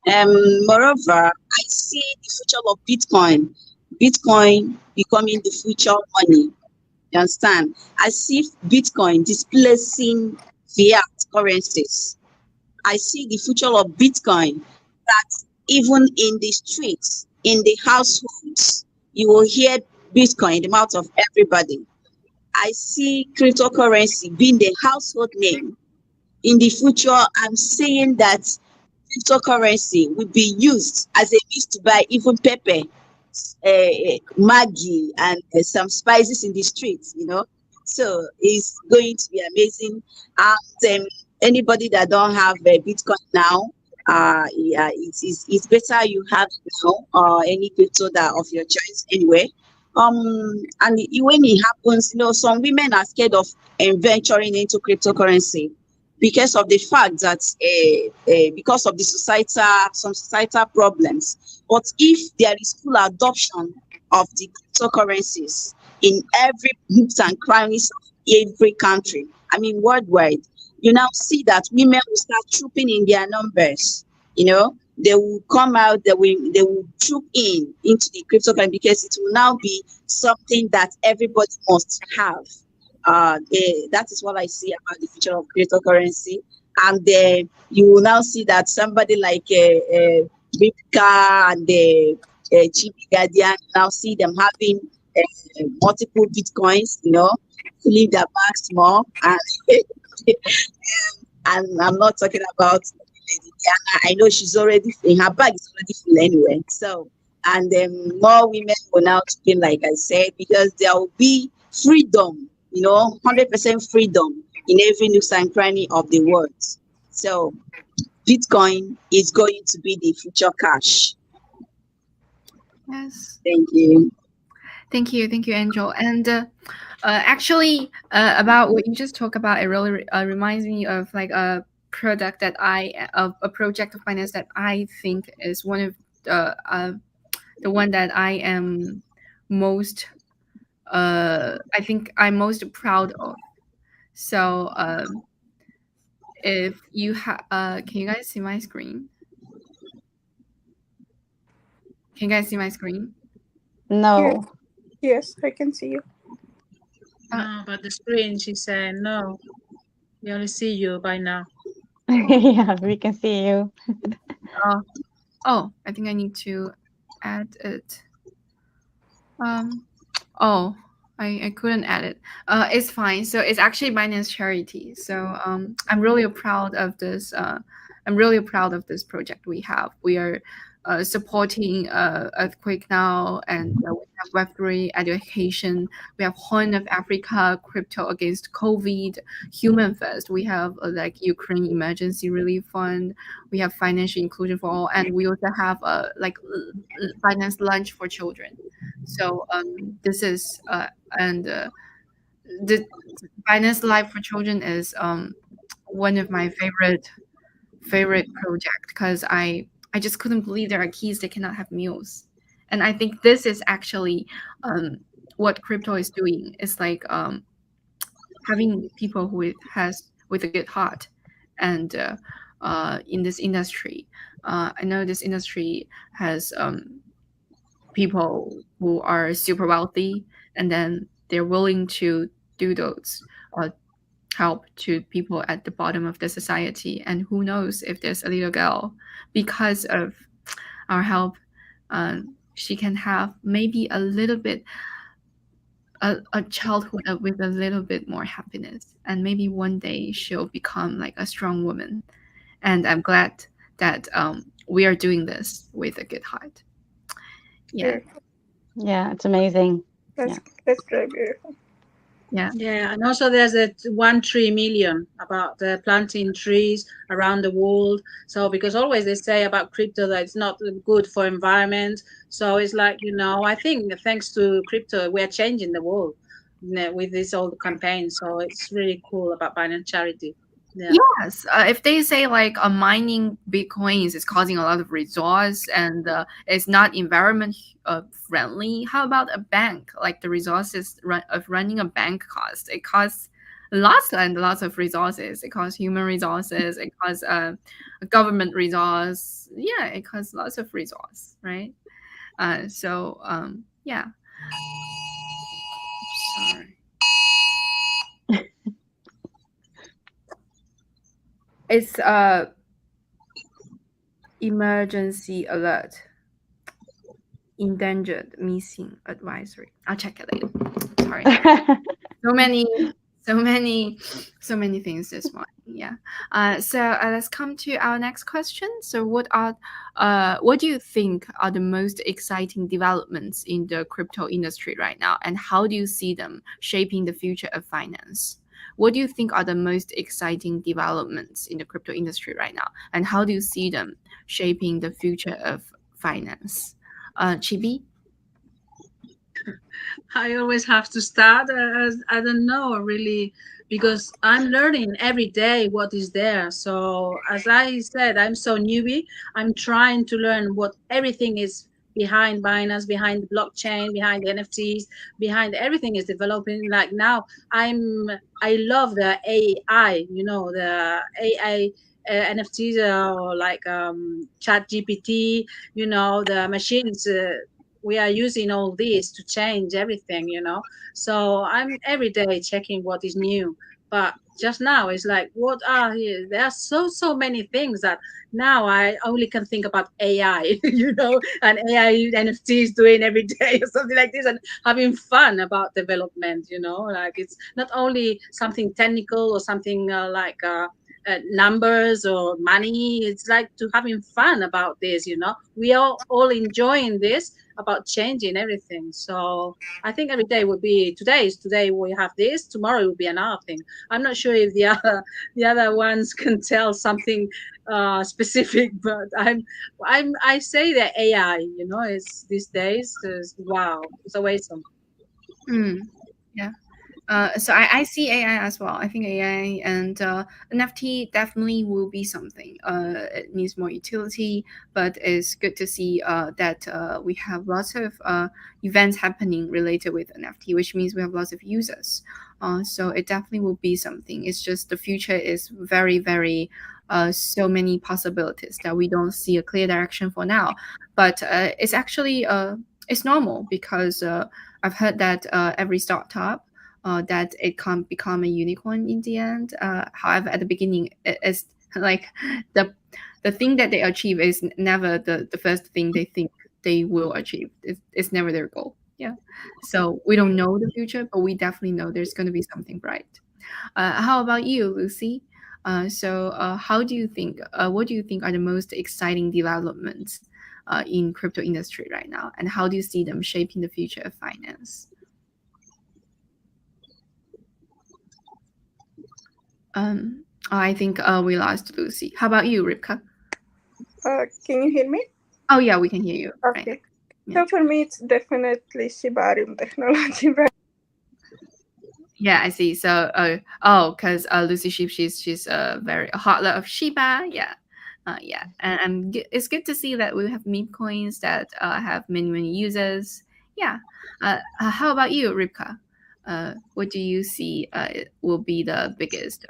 Moreover, I see the future of Bitcoin. Bitcoin becoming the future money. You understand? I see Bitcoin displacing fiat currencies. I see the future of Bitcoin that even in the streets, in the households, you will hear Bitcoin in the mouth of everybody. I see cryptocurrency being the household name. In the future, I'm saying that cryptocurrency will be used as a means to buy even pepper, Maggi, and some spices in the streets, you know. So it's going to be amazing. And anybody that don't have Bitcoin now, yeah, it's better you have it now, any crypto that of your choice anyway. And when it happens, you know, some women are scared of venturing into cryptocurrency because of the fact that because of the some societal problems. But if there is full adoption of the cryptocurrencies in every nooks and crannies of every country, I mean worldwide, you now see that women will start trooping in their numbers. You know, they will come out, they will troop into the cryptocurrency because it will now be something that everybody must have. That is what I see about the future of cryptocurrency. And you will now see that somebody like Ripka and the Chief Guardian now see them having multiple bitcoins, you know, filling their bags more. And I'm not talking about Lady Diana. I know she's already in her bag is already full anyway. So, and then more women will now spin, like I said, because there will be freedom, you know, 100% freedom in every nook and cranny of the world. So, Bitcoin is going to be the future cash. Yes. Thank you. Thank you, Angel. And actually, about what you just talked about, it really reminds me of like a product that of a project of finance that I think is one of the one that I am most I think I'm most proud of. So if you have can you guys see my screen? Can you guys see my screen? No. Yes, I can see you. No, but the screen, she said, no, we only see you by now. Yeah, we can see you. Oh, I think I need to add it. Oh, I couldn't add it. It's fine. So it's actually Binance charity. So I'm really proud of this. I'm really proud of this project we have. We are supporting Earthquake Now, and we have Web3 education. We have Horn of Africa, Crypto Against COVID, Human First. We have like Ukraine Emergency Relief Fund. We have financial inclusion for all, and we also have like Binance Lunch for Children. So this is and the Binance Life for Children is one of my favorite project, because I just couldn't believe there are kids that cannot have meals, and I think this is actually what crypto is doing. It's like having people with a good heart, and in this industry, I know this industry has people who are super wealthy, and then they're willing to do those uh, help to people at the bottom of the society. And who knows, if there's a little girl, because of our help, she can have maybe a little bit a childhood with a little bit more happiness, and maybe one day she'll become like a strong woman. And I'm glad that we are doing this with a good heart. Yeah. Yeah, it's amazing. That's Yeah. that's very beautiful. Yeah. Yeah, and also there's a 1 tree million about planting trees around the world. So because always they say about crypto that it's not good for environment. So it's like, I think thanks to crypto we're changing the world, with this old campaign. So it's really cool about Binance Charity. Yeah. Yes, if they say like mining bitcoins is causing a lot of resource, and it's not environment friendly, how about a bank? Like the resources of running a bank cost, it costs lots and lots of resources. It costs human resources. It costs government resource. Yeah, it costs lots of resource, right? So yeah. Sorry. It's emergency alert. Endangered missing advisory. I'll check it later. Sorry. So many things this morning. Yeah. So let's come to our next question. So what do you think are the most exciting developments in the crypto industry right now, and how do you see them shaping the future of finance? What do you think are the most exciting developments in the crypto industry right now, and how do you see them shaping the future of finance? Chibi? I always have to start. I don't know really, because I'm learning every day what is there. So as I said, I'm so newbie. I'm trying to learn what everything is behind Binance, behind the blockchain, behind the NFTs, behind everything is developing. Like now, I love the AI. The AI. NFTs or like Chat GPT, the machines. We are using all this to change everything. So I'm every day checking what is new. But just now it's like, what are here? There are so many things that now I only can think about AI, and AI NFTs doing every day or something like this, and having fun about development. Like it's not only something technical or something numbers or money. It's like to having fun about this. We are all enjoying this about changing everything. So I think every day would be today we have this, tomorrow will be another thing. I'm not sure if the other ones can tell something specific, but I say that AI, is these days is wow, it's awesome. Yeah. So I see AI as well. I think AI and NFT definitely will be something. It needs more utility, but it's good to see that we have lots of events happening related with NFT, which means we have lots of users. So it definitely will be something. It's just the future is very, very so many possibilities that we don't see a clear direction for now. But it's actually it's normal because I've heard that every startup that it can't become a unicorn in the end. However, at the beginning, it's like the the thing that they achieve is never the first thing they think they will achieve. It's never their goal. Yeah. So we don't know the future, but we definitely know there's going to be something bright. How about you, Lucy? How do you think? What do you think are the most exciting developments in crypto industry right now, and how do you see them shaping the future of finance? I think we lost Lucy. How about you, Ripka? Can you hear me? Oh yeah, we can hear you. Okay. Right. So for me, it's definitely Shibarium technology. Yeah, I see. So, because Lucy Sheep, she's a very a hot lot of Shiba. Yeah, yeah, and it's good to see that we have meme coins that have many users. Yeah. How about you, Ripka? What do you see will be the biggest,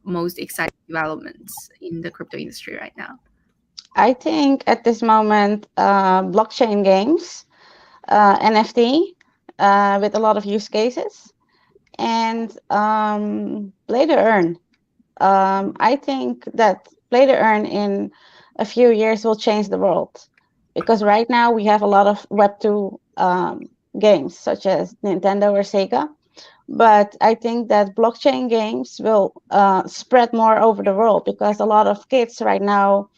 most exciting developments in the crypto industry right now? I think at this moment, blockchain games, NFT, with a lot of use cases, and play to earn. I think that play to earn in a few years will change the world, because right now we have a lot of Web2 games such as Nintendo or Sega. But I think that blockchain games will spread more over the world, because a lot of kids right now,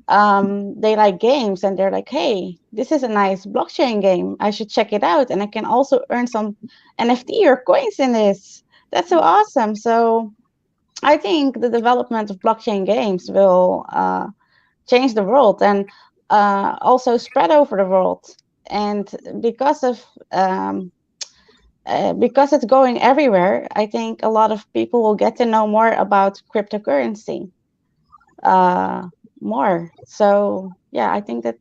they like games and they're like, hey, this is a nice blockchain game, I should check it out, and I can also earn some NFT or coins in this. That's so awesome. So I think the development of blockchain games will change the world, and also spread over the world. And because it's going everywhere, I think a lot of people will get to know more about cryptocurrency more. So yeah, I think that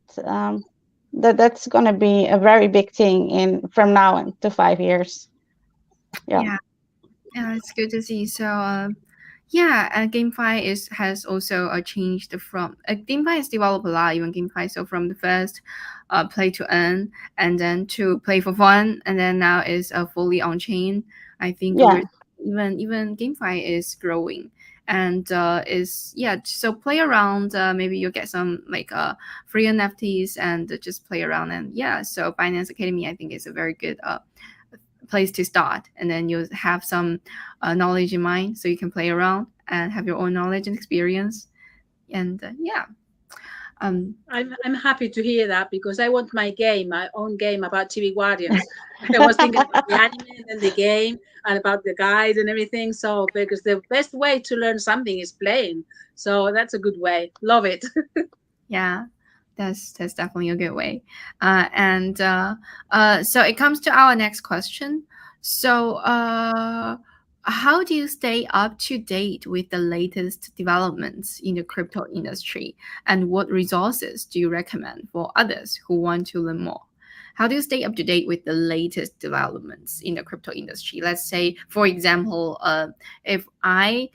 that's going to be a very big thing in from now to 5 years. Yeah, it's good to see. So, yeah, GameFi has also changed from GameFi has developed a lot. Even GameFi, so from the first play to earn, and then to play for fun, and then now is fully on chain. I think Yeah. even GameFi is growing, and is yeah. So play around. Maybe you'll get some like free NFTs and just play around. And yeah, so Binance Academy I think is a very good place to start, and then you have some knowledge in mind so you can play around and have your own knowledge and experience. And I'm happy to hear that, because I want my own game about TV Guardians. I was thinking about the anime and the game and about the guide and everything. So because the best way to learn something is playing. So that's a good way. Love it. yeah, that's definitely a good way. So it comes to our next question. So how do you stay up to date with the latest developments in the crypto industry, and what resources do you recommend for others who want to learn more? How do you stay up to date with the latest developments in the crypto industry? Let's say, for example, if I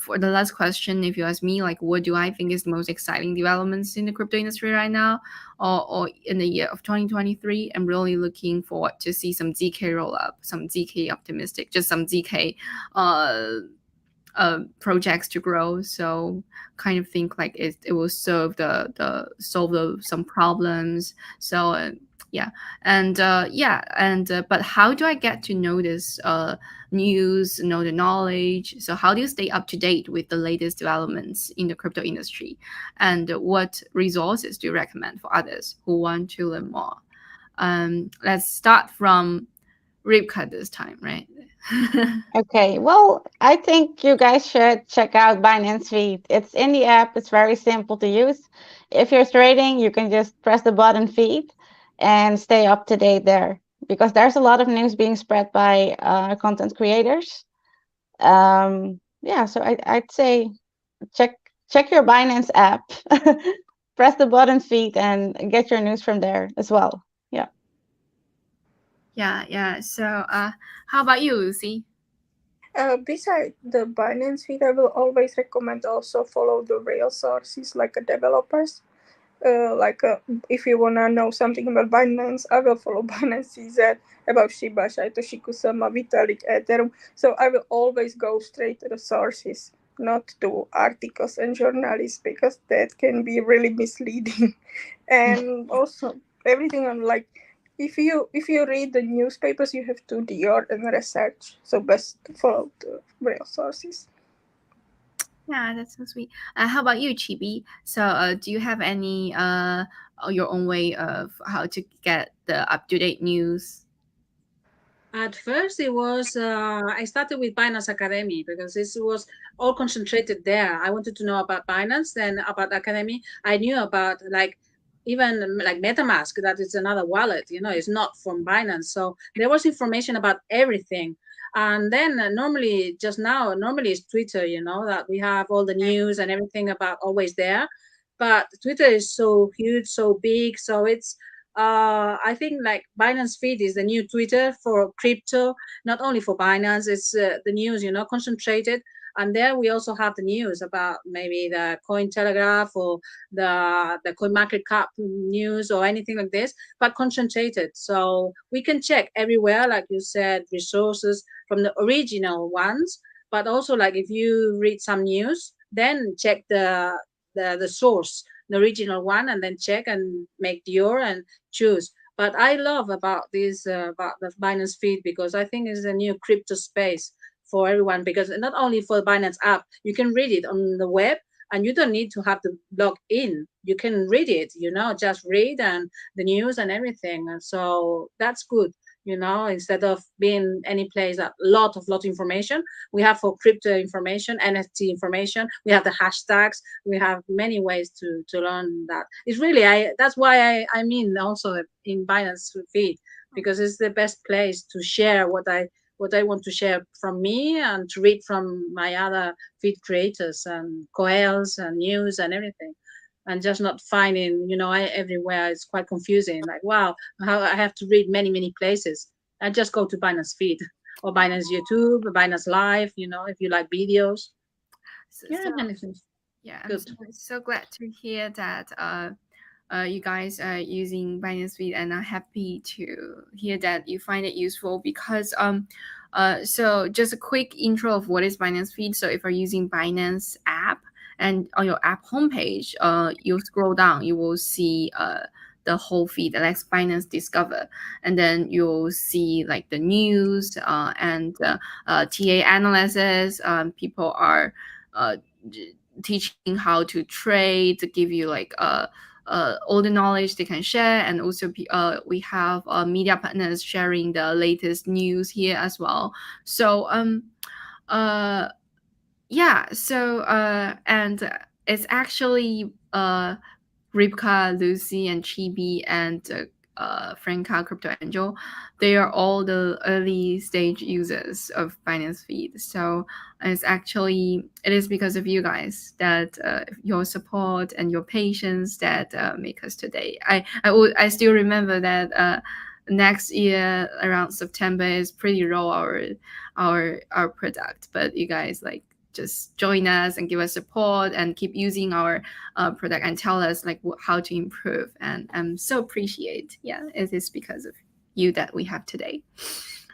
for the last question, if you ask me, like, what do I think is the most exciting developments in the crypto industry right now, or in the year of 2023, I'm really looking forward to see some ZK roll up, some ZK optimistic, just some ZK projects to grow. So kind of think like it will solve some problems. So yeah, and but how do I get to know this news, know the knowledge? So how do you stay up to date with the latest developments in the crypto industry, and what resources do you recommend for others who want to learn more? Let's start from Ripka this time, right? Okay, well, I think you guys should check out Binance Feed. It's in the app. It's very simple to use. If you're trading, you can just press the button feed and stay up to date there. because there's a lot of news being spread by content creators. Yeah, so I'd say check check your Binance app, press the button feed, and get your news from there as well. Yeah. Yeah. So, how about you, Lucy? Beside the Binance feed, I will always recommend also follow the real sources like developers. If you wanna know something about Binance, I will follow Binance CZ about Shiba, Satoshi Kusama, Vitalik, Ethereum. So I will always go straight to the sources, not to articles and journalists, because that can be really misleading. And also everything on like if you read the newspapers, you have to do your own research. So best to follow the real sources. Yeah, that's so sweet. How about you, Chibi? So, do you have any your own way of how to get the up to date news? At first, it was I started with Binance Academy because this was all concentrated there. I wanted to know about Binance, then about Academy. I knew about like even like MetaMask, that is another wallet. It's not from Binance, so there was information about everything. And then normally it's Twitter. That we have all the news and everything about always there. But Twitter is so huge, so big, so it's I think like Binance feed is the new Twitter for crypto, not only for Binance. It's the news, concentrated. And there we also have the news about maybe the Coin Telegraph or the Coin Market Cap news or anything like this, but concentrated. So we can check everywhere, like you said, resources from the original ones. But also, like if you read some news, then check the source, the original one, and then check and make your and choose. But I love about this about the Binance feed because I think it's a new crypto space for everyone. Because not only for the Binance app, you can read it on the web, and you don't need to have to log in. You can read it, just read and the news and everything. And so that's good. Instead of being any place a lot of information, we have for crypto information, NFT information. We have the hashtags. We have many ways to learn that. It's really that's why I mean also in Binance feed, because it's the best place to share what I want to share from me and to read from my other feed creators and coels and news and everything. And just not finding, everywhere. It's quite confusing. Like, wow, how I have to read many places. I just go to Binance feed or Binance YouTube, or Binance Live, if you like videos. So, Yeah, so many things. yeah, I'm Good. so glad to hear that you guys are using Binance Feed, and I'm happy to hear that you find it useful because so just a quick intro of what is Binance Feed. So if you're using Binance app and on your app homepage, you scroll down, you will see the whole feed, like Binance Discover, and then you'll see like the news and TA analysis. People are teaching how to trade, to give you like all the knowledge they can share, and also we have media partners sharing the latest news here as well. So uh yeah, so and it's actually Ripka, Lucy, and Chibi, and Franca Crypto Angel. They are all the early stage users of Binance Feed. So it is because of you guys that your support and your patience that make us today. I still remember that next year around September is pretty low our product, but you guys like just join us and give us support and keep using our product and tell us like how to improve, and I'm so appreciate. Yeah, it is because of you that we have today.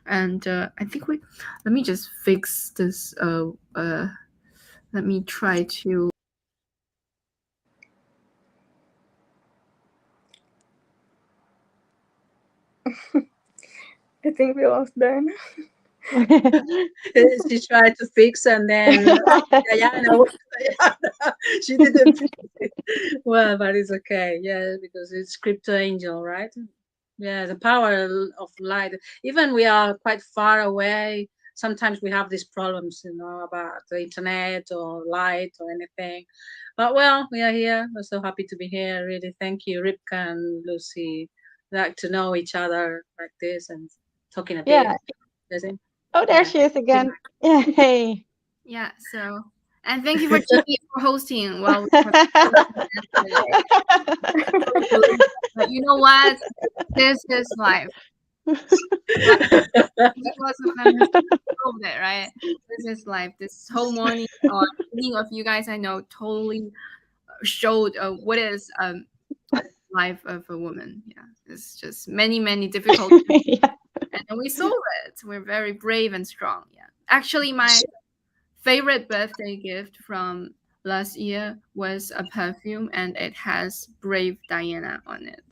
And I think let me just fix this let me try to I think we lost Dan. She tried to fix and then Diana, she didn't fix it. Well, but it's okay. Yeah, because it's crypto angel, right? Yeah, the power of light. Even we are quite far away. Sometimes we have these problems, about the internet or light or anything. But well, we are here. We're so happy to be here. Really, thank you, Ripka and Lucy. like to know each other like this and talking a Yeah. bit. Oh, there Yeah. she is again. Yeah. Hey. Yeah. So, and thank you for Jimmy for hosting. Well, but you know what? This is life. It was a feminist of it, right? This is life. This whole morning or evening of you guys I know totally showed what is life of a woman. Yeah, it's just many difficulties, Yeah. and we solve it. We're very brave and strong. Yeah, actually, my favorite birthday gift from last year was a perfume, and it has "Brave Diana" on it.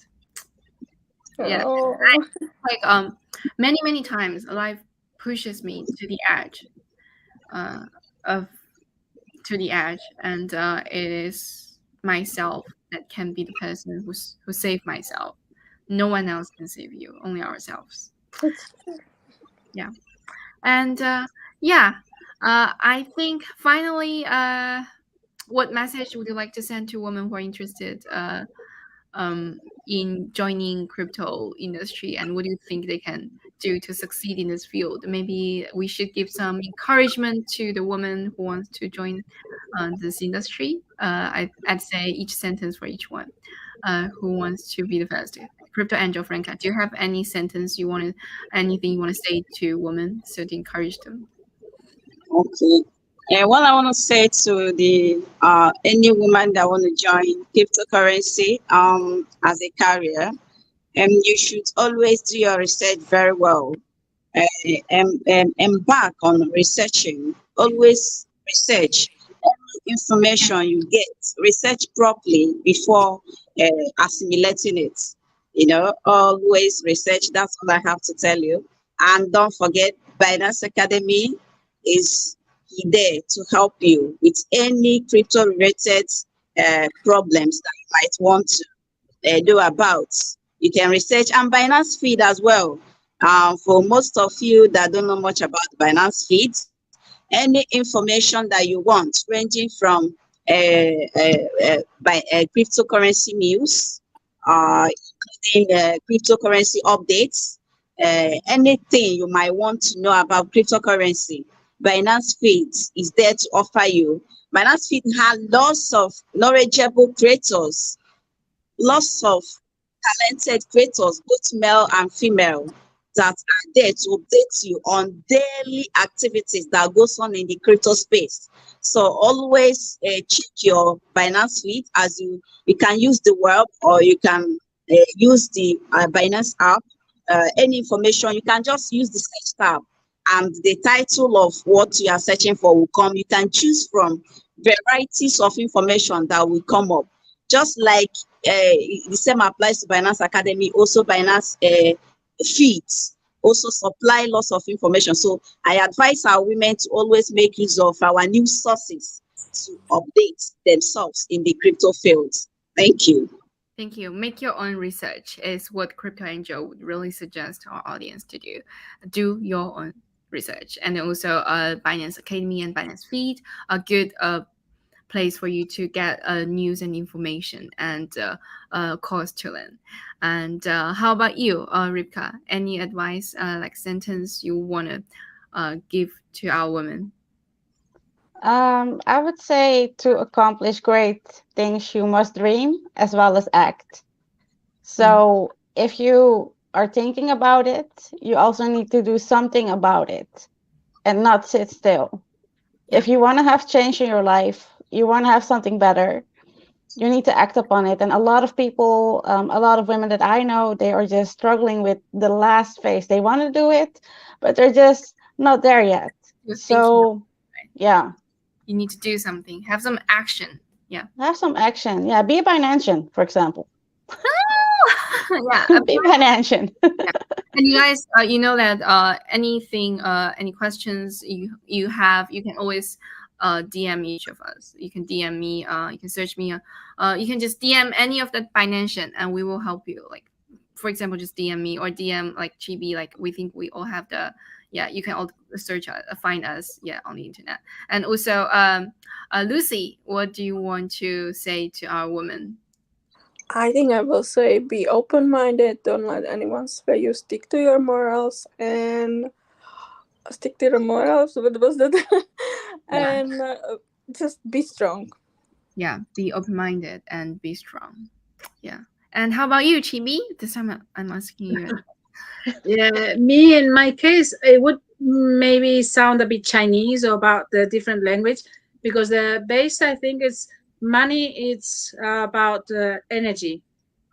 Yeah, Oh, like many times life pushes me to the edge of to the edge, and it is myself that can be the person who saved myself. No one else can save you, only ourselves. that's true. Yeah, and I think finally, what message would you like to send to women who are interested in joining crypto industry, and what do you think they can do to succeed in this field? Maybe we should give some encouragement to the woman who wants to join this industry. I'd say each sentence for each one. Who wants to be the first? Crypto Angel Franca, do you have any sentence you want to, anything you want to say to women so to encourage them? Okay. And what I want to say to the any woman that want to join cryptocurrency as a career, you should always do your research very well. And embark on researching. Always research information you get. Research properly before assimilating it. Always research. That's all I have to tell you. And don't forget, Binance Academy is there to help you with any crypto related problems that you might want to do about. You can research and Binance Feed as well. For most of you that don't know much about Binance Feed, any information that you want, ranging from cryptocurrency news, including cryptocurrency updates, anything you might want to know about cryptocurrency, Binance Feed is there to offer you. Binance Feed has lots of knowledgeable creators, lots of talented creators, both male and female, that are there to update you on daily activities that goes on in the crypto space. So always check your Binance feed, as you can use the web, or you can use the Binance app. Any information, you can just use the search tab, and the title of what you are searching for will come. You can choose from varieties of information that will come up. Just like the same applies to Binance Academy, also Binance feeds also supply lots of information. So I advise our women to always make use of our news sources to update themselves in the crypto field. Thank you. Thank you. Make your own research is what Crypto Angel would really suggest our audience to do. Do your own research. And also Binance Academy and Binance Feed are good place for you to get news and information and course to learn. And how about you, Ripka? Any advice, like sentence you want to give to our women? I would say to accomplish great things, you must dream as well as act. So if you are thinking about it, you also need to do something about it and not sit still. Yeah. If you want to have change in your life, you want to have something better, you need to act upon it. And a lot of people, a lot of women that I know, they are just struggling with the last phase. They want to do it, but they're just not there yet. You're So, yeah, you need to do something, have some action. Yeah. have some action. Yeah, be a Binance, for example. Yeah. Be Binance. And you guys, you know that anything, any questions you have, you can always DM each of us. You can DM me. You can search me. You can just DM any of the Binance, and we will help you. Like, for example, just DM me or DM like Chibi. Like, we think we all have the. Yeah, you can all search find us. Yeah, on the internet. And also, Lucy, what do you want to say to our women? I think I will say be open-minded. Don't let anyone sway you. Stick to your morals and stick to your morals. What was that? Yeah. And just be strong. Yeah, be open-minded and be strong. Yeah. And how about you, Chibi? This time I'm asking you. Yeah, me in my case, it would maybe sound a bit Chinese or about the different language, because the base, I think, is money. It's about energy.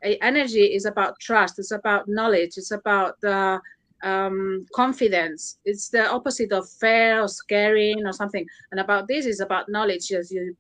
Energy is about trust. It's about knowledge. It's about confidence. It's the opposite of fear or scaring or something. And about this is about knowledge, as you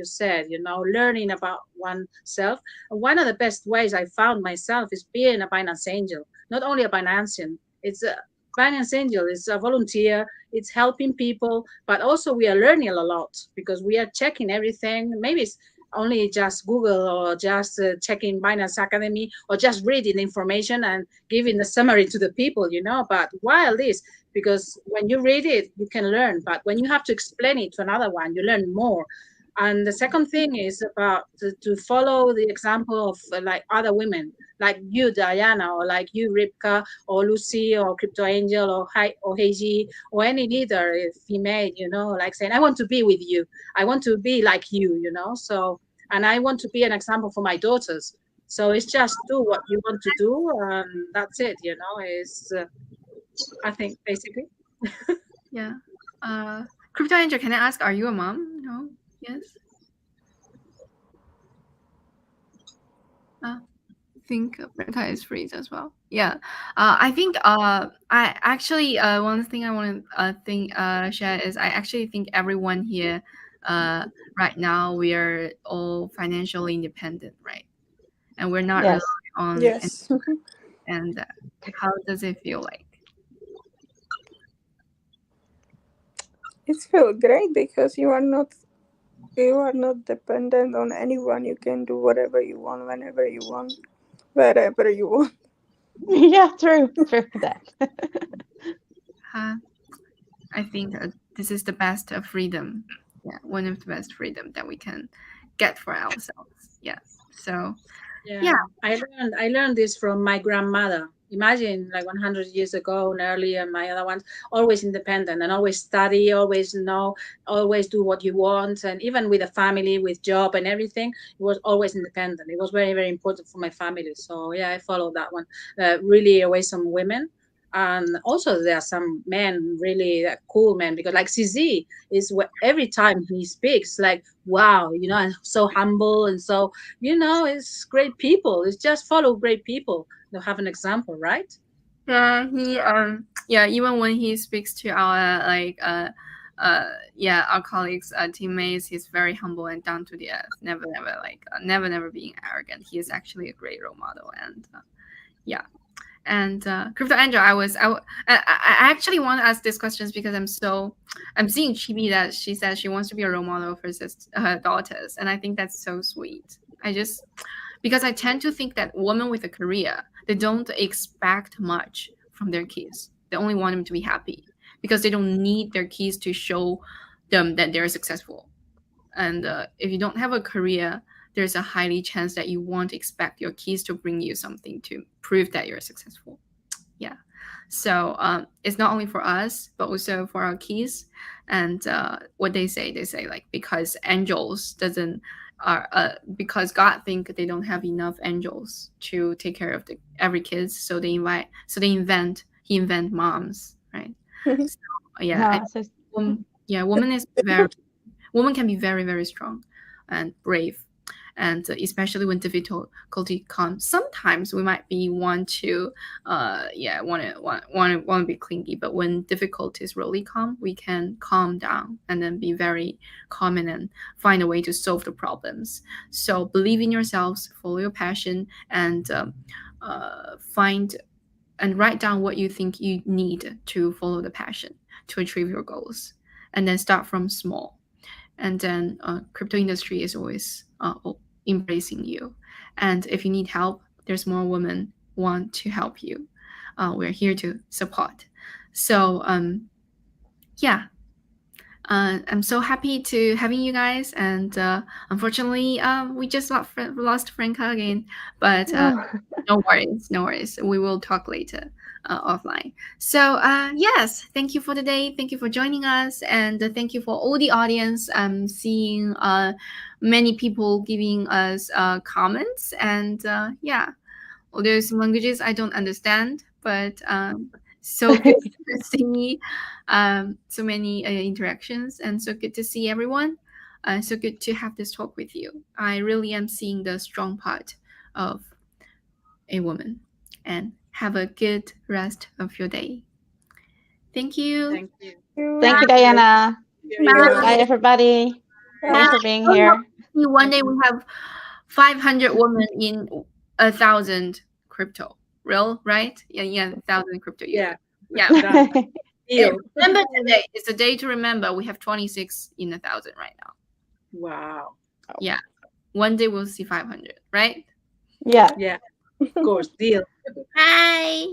said. Learning about oneself. And one of the best ways I found myself is being a Binance angel. Not only a Binancean. It's a Binance angel. It's a volunteer. It's helping people, but also we are learning a lot because we are checking everything. Maybe it's only just Google or just checking Binance Academy or just reading the information and giving the summary to the people. But while this, because when you read it, you can learn. But when you have to explain it to another one, you learn more. And the second thing is about to follow the example of like other women, like you, Diana, or like you, Ripka, or Lucy, or Crypto Angel, or Heiji, or any leader, female, like saying, I want to be with you. I want to be like you. So, and I want to be an example for my daughters. So it's just do what you want to do, and that's it. Is I think basically. Yeah. Crypto Angel, can I ask, are you a mom? No? Yes? I think Rita is freeze as well. Yeah. I think I actually one thing I want to share is I actually think everyone here right now we are all financially independent, right? And we're not Yes. relying on Yes. and how does it feel like? It's feel great because you are not dependent on anyone. You can do whatever you want, whenever you want, wherever you want. Yeah, true that. I think this is the best freedom. Yeah, one of the best freedom that we can get for ourselves. Yeah. So Yeah, yeah, I learned this from my grandmother. Imagine like 100 years ago and earlier, my other ones always independent and always study, always know, always do what you want, and even with a family, with job and everything, it was always independent. It was very very important for my family. So yeah, I followed that one. Really away some women. And also there are some men, really cool men, because like CZ is every time he speaks, like wow, and so humble and so it's great people. It's just follow great people. They'll have an example, right? yeah, yeah, even when he speaks to our yeah, our colleagues, teammates, he's very humble and down to the earth. Never being arrogant. He is actually a great role model, and yeah. And Crypto Angel, I actually want to ask these questions because I'm seeing Chibi that she says she wants to be a role model for her daughters, and I think that's so sweet. Because I tend to think that women with a career, they don't expect much from their kids. They only want them to be happy because they don't need their kids to show them that they're successful. And if you don't have a career, there's a highly chance that you won't expect your kids to bring you something to prove that you're successful. Yeah. So it's not only for us, but also for our kids. And what they say like because angels doesn't are because God think they don't have enough angels to take care of every kids, so he invent moms, right? So, yeah, No, so woman can be very very strong and brave, and especially when difficulty comes, sometimes we might be want to want to be clingy, but when difficulties really come, we can calm down and then be very calm and then find a way to solve the problems. So believe in yourselves, follow your passion, and find and write down what you think you need to follow the passion to achieve your goals, and then start from small. And then crypto industry is always embracing you, and if you need help, there's more women want to help you. We're here to support. So yeah, I'm so happy to having you guys, and unfortunately, we just lost Franca again, but no worries. We will talk later offline. So yes, thank you for today. Thank you for joining us, and thank you for all the audience. I'm seeing many people giving us comments, and yeah, well, there's some languages I don't understand, but so good to see so many interactions, and so good to see everyone. So good to have this talk with you. I really am seeing the strong part of a woman. And have a good rest of your day. Thank you. Thank you. Thank you, Diana. Bye. Bye, everybody. Thanks for being here. One day we have 500 women in 1,000 crypto. Real, right? Yeah, 1,000 crypto users. Yeah. Yeah. Deal. Remember today. It's a day to remember. We have 26 in 1,000 right now. Wow. Yeah. One day we'll see 500, right? Yeah. Yeah. Of course. Deal. Bye.